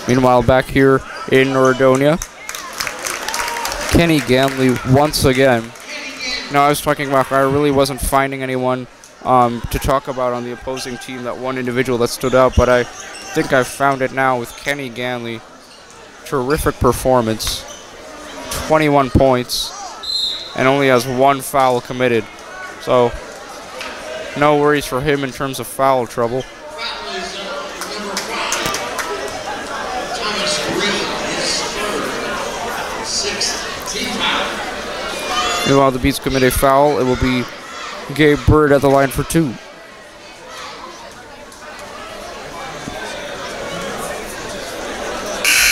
Meanwhile, back here in Nordonia, Kenny Ganley once again. Now, I was talking about I really wasn't finding anyone to talk about on the opposing team, that one individual that stood out, but I think I've found it now with Kenny Ganley. Terrific performance. 21 points and only has one foul committed. So, no worries for him in terms of foul trouble. Meanwhile, the Beats commit a foul. It will be Gabe Bird at the line for two.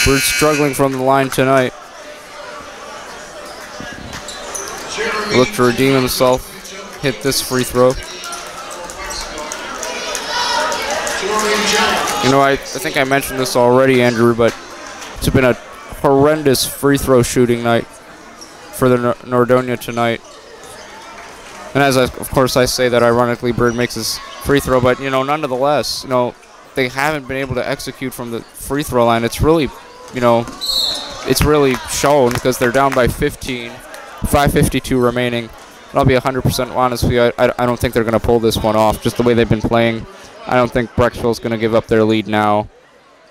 Bird struggling from the line tonight. Look to redeem himself. Hit this free throw. You know, I think I mentioned this already, Andrew, but it's been a horrendous free throw shooting night for the Nordonia tonight. And as of course I say that, ironically, Bird makes his free throw, but nonetheless, they haven't been able to execute from the free throw line. It's really, it's really shown, because they're down by 15, 5:52 remaining. And I'll be 100% honest with you, I don't think they're going to pull this one off, just the way they've been playing. I don't think Brecksville's going to give up their lead now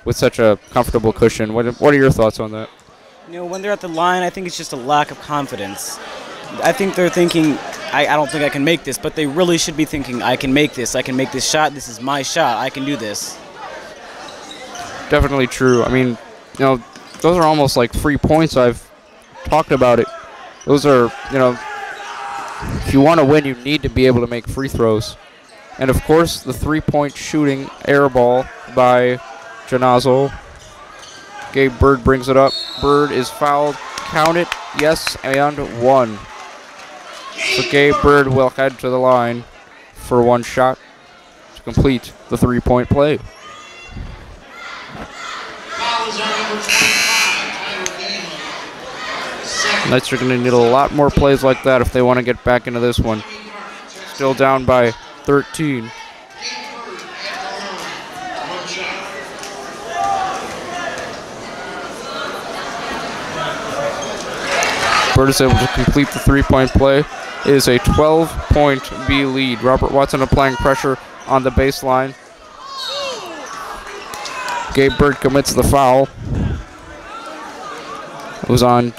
with such a comfortable cushion. What are your thoughts on that? When they're at the line, I think it's just a lack of confidence. I think they're thinking, I don't think I can make this, but they really should be thinking, I can make this shot, this is my shot, I can do this. Definitely true. I mean, those are almost like 3 points. I've talked about it. Those are, if you want to win, you need to be able to make free throws. And of course, the three-point shooting air ball by Janazo. Gabe Bird brings it up. Bird is fouled. Count it. Yes, and one. So Gabe Bird will head to the line for one shot to complete the three-point play. Knights are going to need a lot more plays like that if they want to get back into this one. Still down by 13. Bird is able to complete the three-point play. It is a 12-point B lead. Robert Watson applying pressure on the baseline. Gabe Bird commits the foul. It was on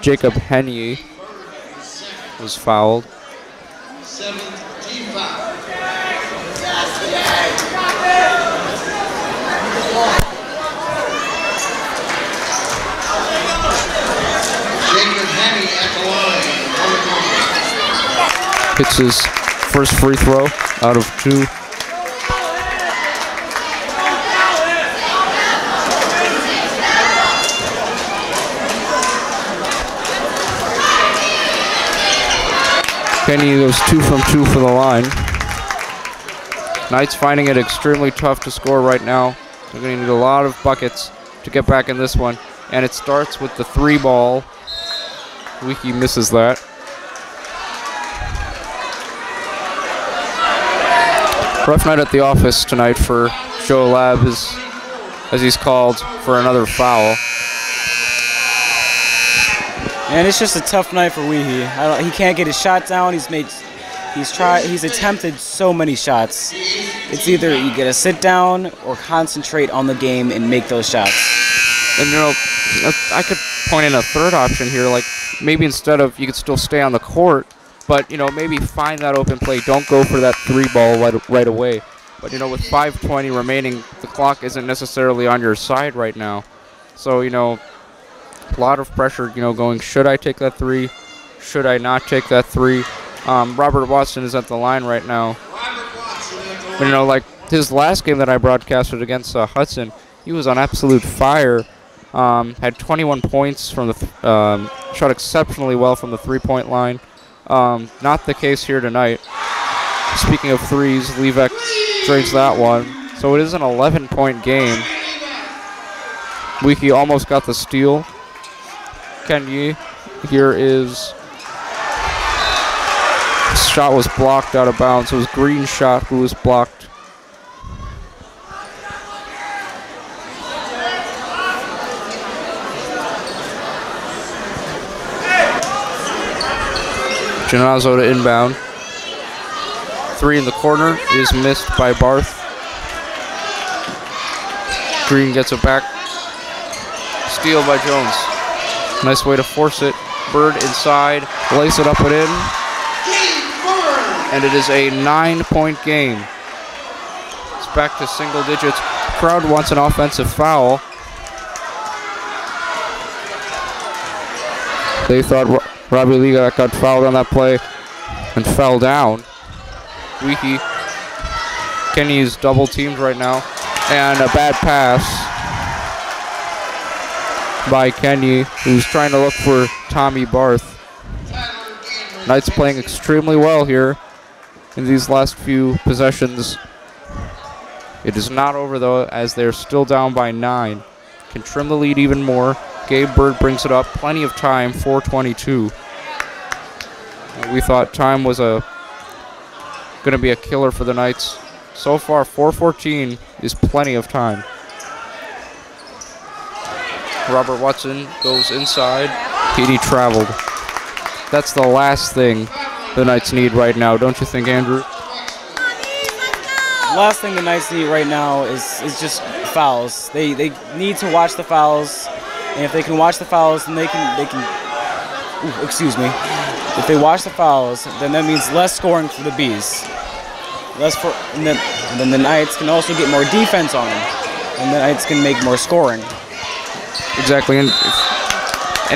Jacob Henny was fouled. Hits his first free throw out of two. Kenny goes 2 from 2 for the line. Knights finding it extremely tough to score right now. They're going to need a lot of buckets to get back in this one. And it starts with the three ball. Wiki misses that. Rough night at the office tonight for Joe Lab, as he's called for another foul. And it's just a tough night for Weehee. He can't get his shot down. He's attempted so many shots. It's either you get a sit down or concentrate on the game and make those shots. And I could point in a third option here, like maybe instead of, you could still stay on the court, But, you know, maybe find that open play. Don't go for that 3 ball right away. But, you know, with 5:20 remaining, the clock isn't necessarily on your side right now. So, you know, a lot of pressure, you know, going, should I take that 3? Should I not take that 3? Robert Watson is at the line right now. But, you know, like his last game that I broadcasted against Hudson, he was on absolute fire. Had 21 points from the shot exceptionally well from the 3-point line. Not the case here tonight. Speaking of 3s, Levesque drains that one. So it is an 11-point game. Weeke almost got the steal. Kenyi here is... Shot was blocked out of bounds. It was Green's shot who was blocked. Ginazzo to inbound. 3 in the corner is missed by Barth. Green gets it back. Steal by Jones. Nice way to force it. Bird inside. Lace it up and in. And it is a 9-point game. It's back to single digits. Crowd wants an offensive foul. They thought Robbie Liga got fouled on that play and fell down. Weeke. Kenny's double teamed right now. And a bad pass by Kenny, who's trying to look for Tommy Barth. Knights playing extremely well here in these last few possessions. It is not over though, as they're still down by 9. Can trim the lead even more. Gabe Bird brings it up. Plenty of time, 4:22. We thought time was going to be a killer for the Knights. So far, 4:14 is plenty of time. Robert Watson goes inside. PD traveled. That's the last thing the Knights need right now, don't you think, Andrew? Last thing the Knights need right now is just fouls. They need to watch the fouls, and if they can watch the fouls, then they can. Ooh, excuse me. If they watch the fouls, then that means less scoring for the Bees. And then the Knights can also get more defense on them, and the Knights can make more scoring. Exactly, and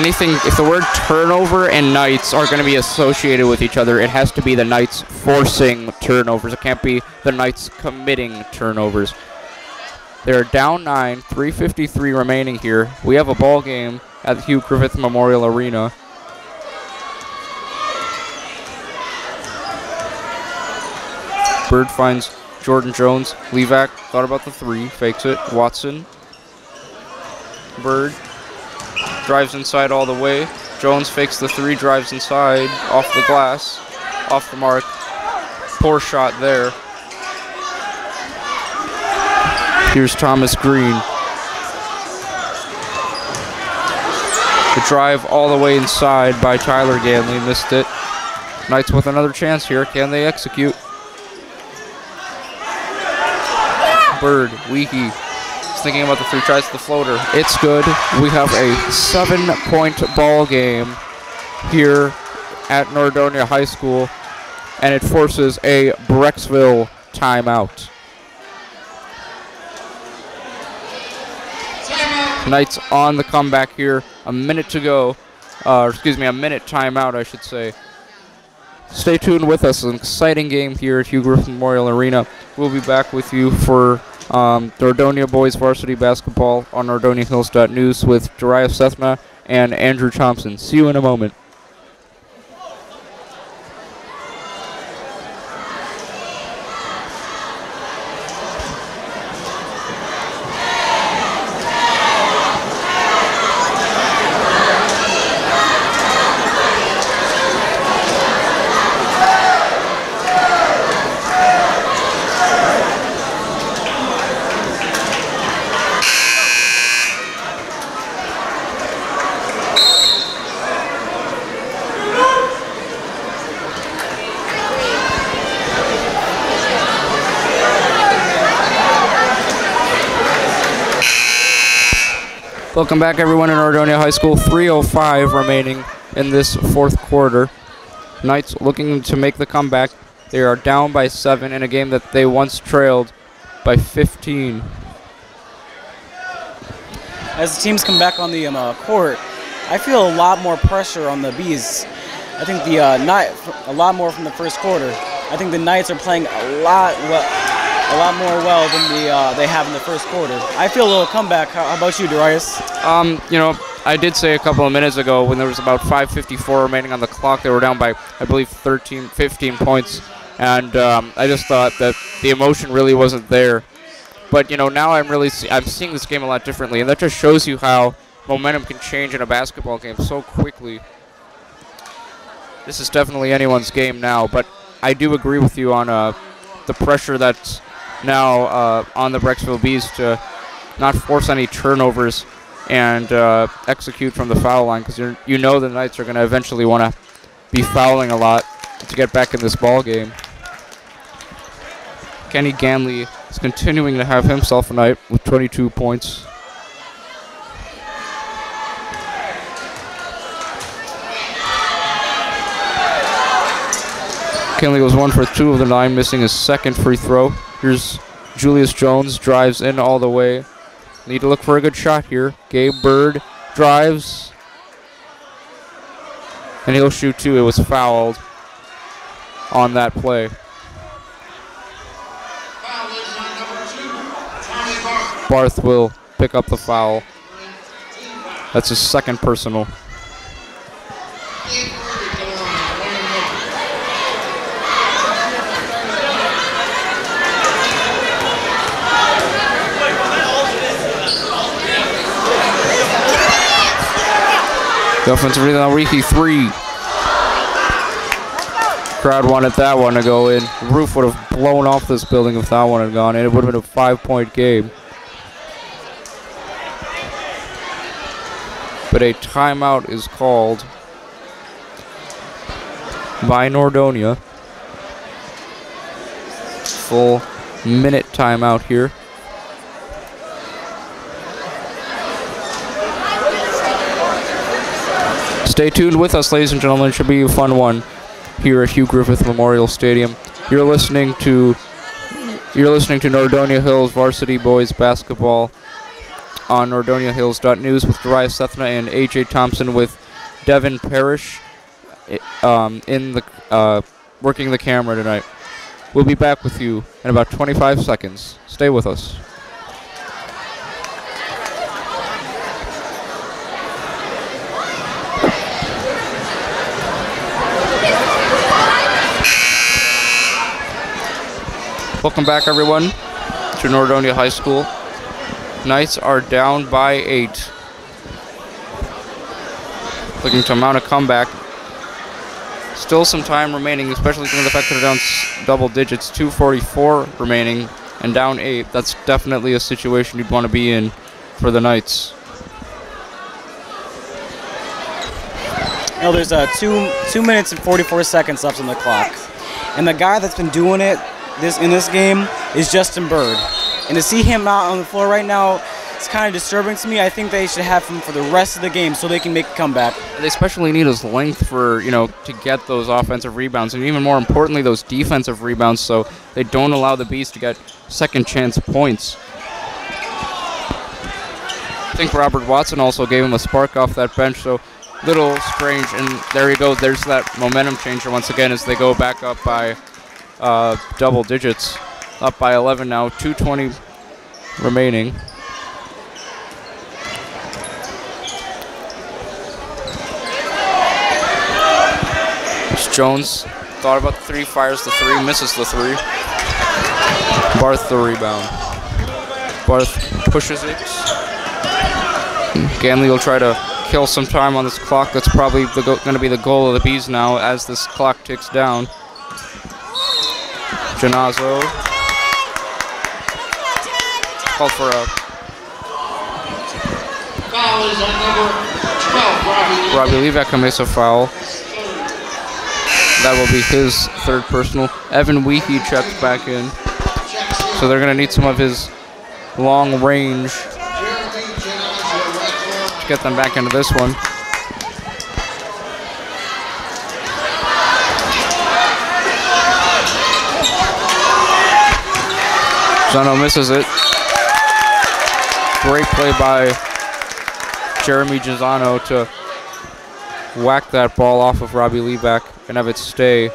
if the word turnover and Knights are going to be associated with each other, it has to be the Knights forcing turnovers. It can't be the Knights committing turnovers. They're down 9, 3:53 remaining here. We have a ball game at the Hugh Griffith Memorial Arena. Bird finds Jordan Jones. Levac thought about the 3, fakes it. Watson. Bird drives inside all the way. Jones fakes the 3, drives inside, off the glass, off the mark. Poor shot there. Here's Thomas Green. The drive all the way inside by Tyler Ganley, missed it. Knights with another chance here. Can they execute? Bird, Weeke. Thinking about the 3, tries the floater. It's good. We have a 7-point ball game here at Nordonia High School, and it forces a Brecksville timeout. Knights on the comeback here. A minute to go. A minute timeout, I should say. Stay tuned with us. An exciting game here at Hugh Griffith Memorial Arena. We'll be back with you for Nordonia Boys Varsity Basketball on NordoniaHills.news with Darayus Sethan and Andrew Thompson. See you in a moment. Welcome back, everyone, in Nordonia High School. 3:05 remaining in this fourth quarter. Knights looking to make the comeback. They are down by 7 in a game that they once trailed by 15. As the teams come back on the court, I feel a lot more pressure on the Bees. I think a lot more from the first quarter. I think the Knights are playing a lot more well than they have in the first quarter. I feel a little comeback. How about you, Darayus? You know, I did say a couple of minutes ago when there was about 5:54 remaining on the clock, they were down by, I believe, 15 points. And I just thought that the emotion really wasn't there. But, you know, now I'm seeing this game a lot differently. And that just shows you how momentum can change in a basketball game so quickly. This is definitely anyone's game now. But I do agree with you on the pressure that's now on the Brecksville Bees to not force any turnovers and execute from the foul line, because you know the Knights are going to eventually want to be fouling a lot to get back in this ball game. Kenny Ganley is continuing to have himself a night with 22 points. Ganley was 1 for 2 of the 9, missing his second free throw. Here's Julius Jones, drives in all the way. Need to look for a good shot here. Gabe Bird drives, and he'll shoot 2. It was fouled on that play. Barth will pick up the foul. That's his second personal. The offensive rebound, Riki 3. Crowd wanted that one to go in. The roof would have blown off this building if that one had gone in. It would have been a 5-point game. But a timeout is called by Nordonia. Full minute timeout here. Stay tuned with us, ladies and gentlemen. It should be a fun one here at Hugh Griffith Memorial Stadium. You're listening to Nordonia Hills Varsity Boys Basketball on NordoniaHills.news with Darayus, Sethan, and AJ Thompson, with Devin Parish working the camera tonight. We'll be back with you in about 25 seconds. Stay with us. Welcome back, everyone, to Nordonia High School. Knights are down by 8. Looking to mount a comeback. Still some time remaining, especially given the fact that they're down double digits. 2:44 remaining and down 8. That's definitely a situation you'd want to be in for the Knights. No, there's 2 minutes and 44 seconds left on the clock. And the guy that's been doing it in this game is Justin Bird. And to see him out on the floor right now, it's kind of disturbing to me. I think they should have him for the rest of the game so they can make a comeback. They especially need his length for, to get those offensive rebounds, and even more importantly, those defensive rebounds, so they don't allow the Bees to get second chance points. I think Robert Watson also gave him a spark off that bench, so little strange. And there you go. There's that momentum changer once again as they go back up by double digits, up by 11 now. 2:20 remaining. Jones thought about the 3, fires the 3, misses the 3. Barth the rebound. Barth pushes it. Ganley will try to kill some time on this clock. That's probably going to be the goal of the Bees now as this clock ticks down. Janazo called for a foul is on number 12, Robbie Levesque makes a foul. That will be his third personal. Evan Weehee checks back in. So they're going to need some of his long range to get them back into this one. Zano misses it. Great play by Jeremy Gisano to whack that ball off of Robbie Lieback and have it stay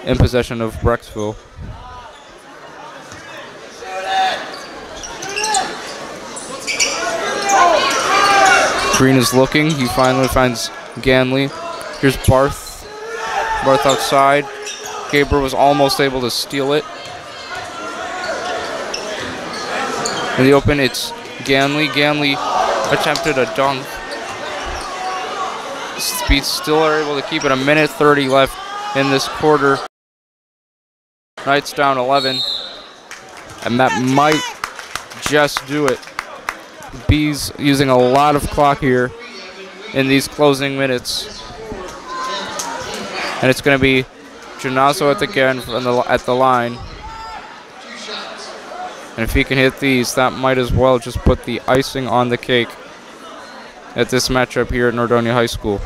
in possession of Brecksville. Green is looking. He finally finds Ganley. Here's Barth. Barth outside. Gabriel was almost able to steal it. In the open, it's Ganley. Ganley attempted a dunk. Speeds still are able to keep it. 1:30 left in this quarter. Knights down 11. And that might just do it. Bees using a lot of clock here in these closing minutes. And it's going to be Janazo at the line. And if he can hit these, that might as well just put the icing on the cake at this matchup here at Nordonia High School.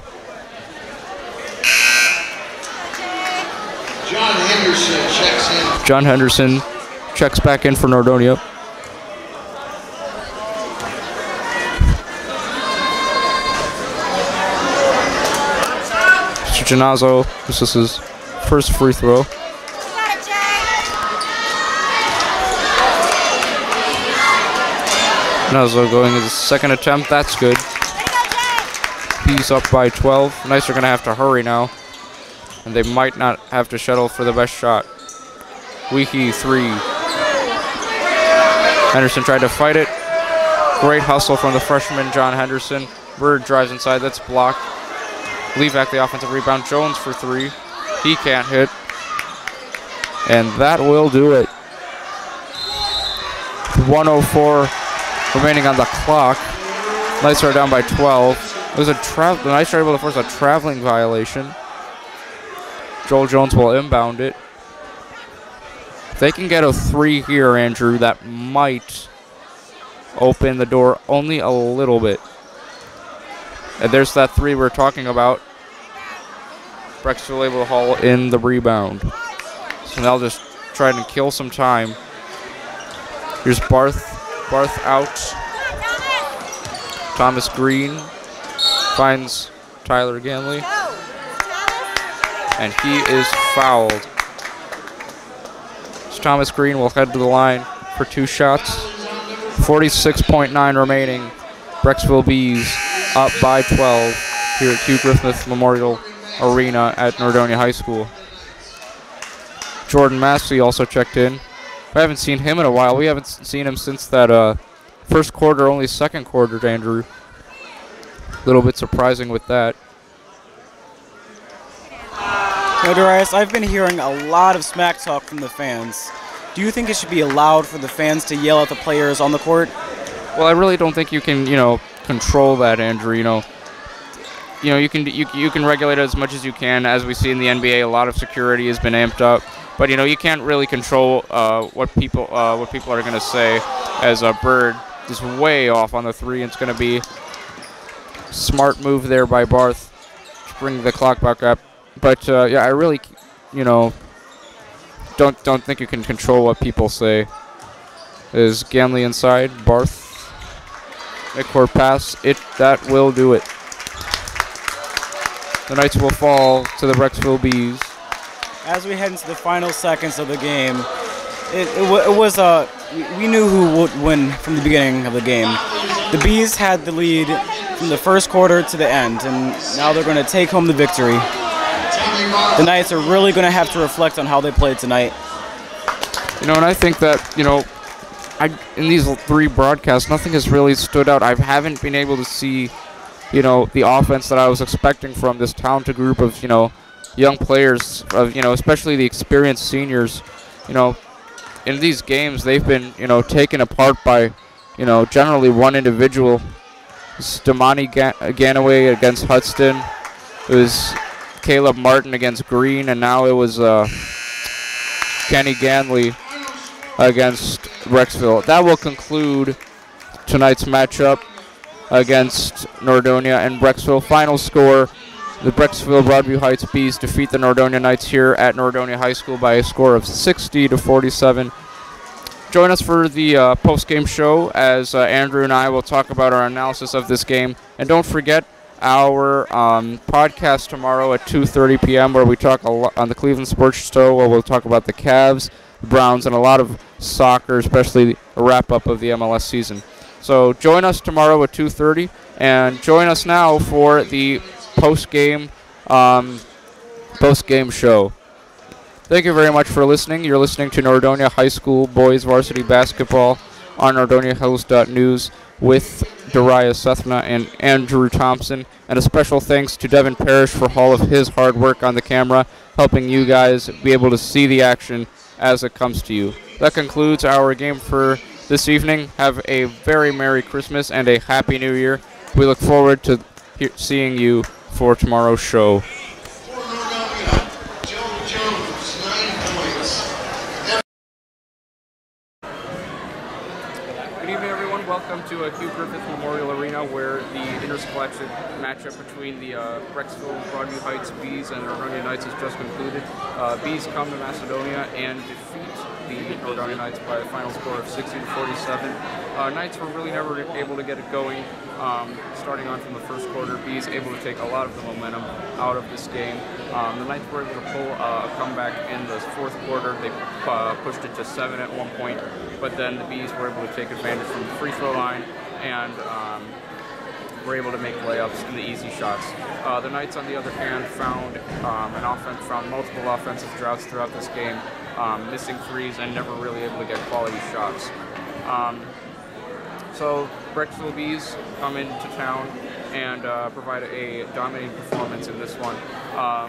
John Henderson checks in. John Henderson checks back in for Nordonia. Janazo, this is his first free throw. Janazo going his second attempt, that's good. He's up by 12. Knights are going to have to hurry now. And they might not have to shuttle for the best shot. Weehee 3. Henderson tried to fight it. Great hustle from the freshman, John Henderson. Bird drives inside, that's blocked. Lieback the offensive rebound. Jones for 3. He can't hit. And that will do it. 1:04 remaining on the clock. Knights are down by 12. It was the Knights are able to force a traveling violation. Joel Jones will inbound it. If they can get a 3 here, Andrew, that might open the door only a little bit. And there's that 3 we're talking about. Brecksville able to haul in the rebound. So they'll just try to kill some time. Here's Barth. Barth out. Thomas Green finds Tyler Ganley. And he is fouled. So Thomas Green will head to the line for 2 shots. 46.9 remaining. Brecksville Bees up by 12 here at Hugh Griffith Memorial Arena at Nordonia High School. Jordan Massey also checked in. We haven't seen him in a while. We haven't seen him since that first quarter, only second quarter, Andrew. A little bit surprising with that. No, Darayus, I've been hearing a lot of smack talk from the fans. Do you think it should be allowed for the fans to yell at the players on the court? Well, I really don't think you can, control that, Andrew. You can regulate it as much as you can. As we see in the NBA, a lot of security has been amped up, but you can't really control what people are going to say. As a Bird is way off on the 3, and it's going to be smart move there by Barth to bring the clock back up. But yeah, I really, don't think you can control what people say. Is Ganley inside? Barth. Midcourt pass. That will do it. The Knights will fall to the Brecksville Bees. As we head into the final seconds of the game, we knew who would win from the beginning of the game. The Bees had the lead from the first quarter to the end, and now they're going to take home the victory. The Knights are really going to have to reflect on how they played tonight. And I think that, in these 3 broadcasts, nothing has really stood out. I haven't been able to see, the offense that I was expecting from this talented group of, young players, especially the experienced seniors. In these games, they've been, taken apart by, generally one individual. It's Damani Ganaway against Hudson. It was Caleb Martin against Green, and now it was Kenny Ganley against Brecksville. That will conclude tonight's matchup against Nordonia and Brecksville. Final score, the Brecksville Broadview Heights Bees defeat the Nordonia Knights here at Nordonia High School by a score of 60-47. join us for the post-game show as Andrew and I will talk about our analysis of this game. And don't forget our podcast tomorrow at 2:30 p.m. where we talk a lot on the Cleveland Sports Show, where we'll talk about the Cavs, the Browns, and a lot of soccer, especially a wrap-up of the MLS season. So join us tomorrow at 2:30, and join us now for the post-game show. Thank you very much for listening. You're listening to Nordonia High School Boys Varsity Basketball on NordoniaHills.news with Darayus, Sethan, and Andrew Thompson. And a special thanks to Devin Parish for all of his hard work on the camera, helping you guys be able to see the action as it comes to you. That concludes our game for this evening. Have a very Merry Christmas and a Happy New Year. We look forward to seeing you for tomorrow's show. Welcome to Hugh Griffith Memorial Arena, where the interscholastic matchup between the Brecksville and Broadview Heights Bees and Nordonia Knights has just concluded. Bees come to Macedonia and defeat the Nordonia Knights by a final score of 60-47. Knights were really never able to get it going. Starting on from the first quarter, Bees able to take a lot of the momentum out of this game. The Knights were able to pull a comeback in the fourth quarter. They pushed it to 7 at one point, but then the Bees were able to take advantage from the free throw line and were able to make layups in the easy shots. The Knights, on the other hand, found multiple offensive droughts throughout this game, missing threes and never really able to get quality shots. So Brecksville Bees come into town and provide a dominating performance in this one.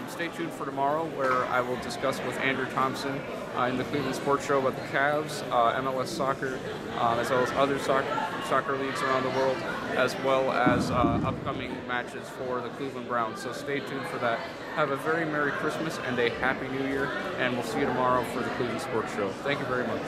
Stay tuned for tomorrow, where I will discuss with Andrew Thompson in the Cleveland Sports Show about the Cavs, MLS soccer, as well as other soccer leagues around the world, as well as upcoming matches for the Cleveland Browns. So stay tuned for that. Have a very Merry Christmas and a Happy New Year, and we'll see you tomorrow for the Cleveland Sports Show. Thank you very much.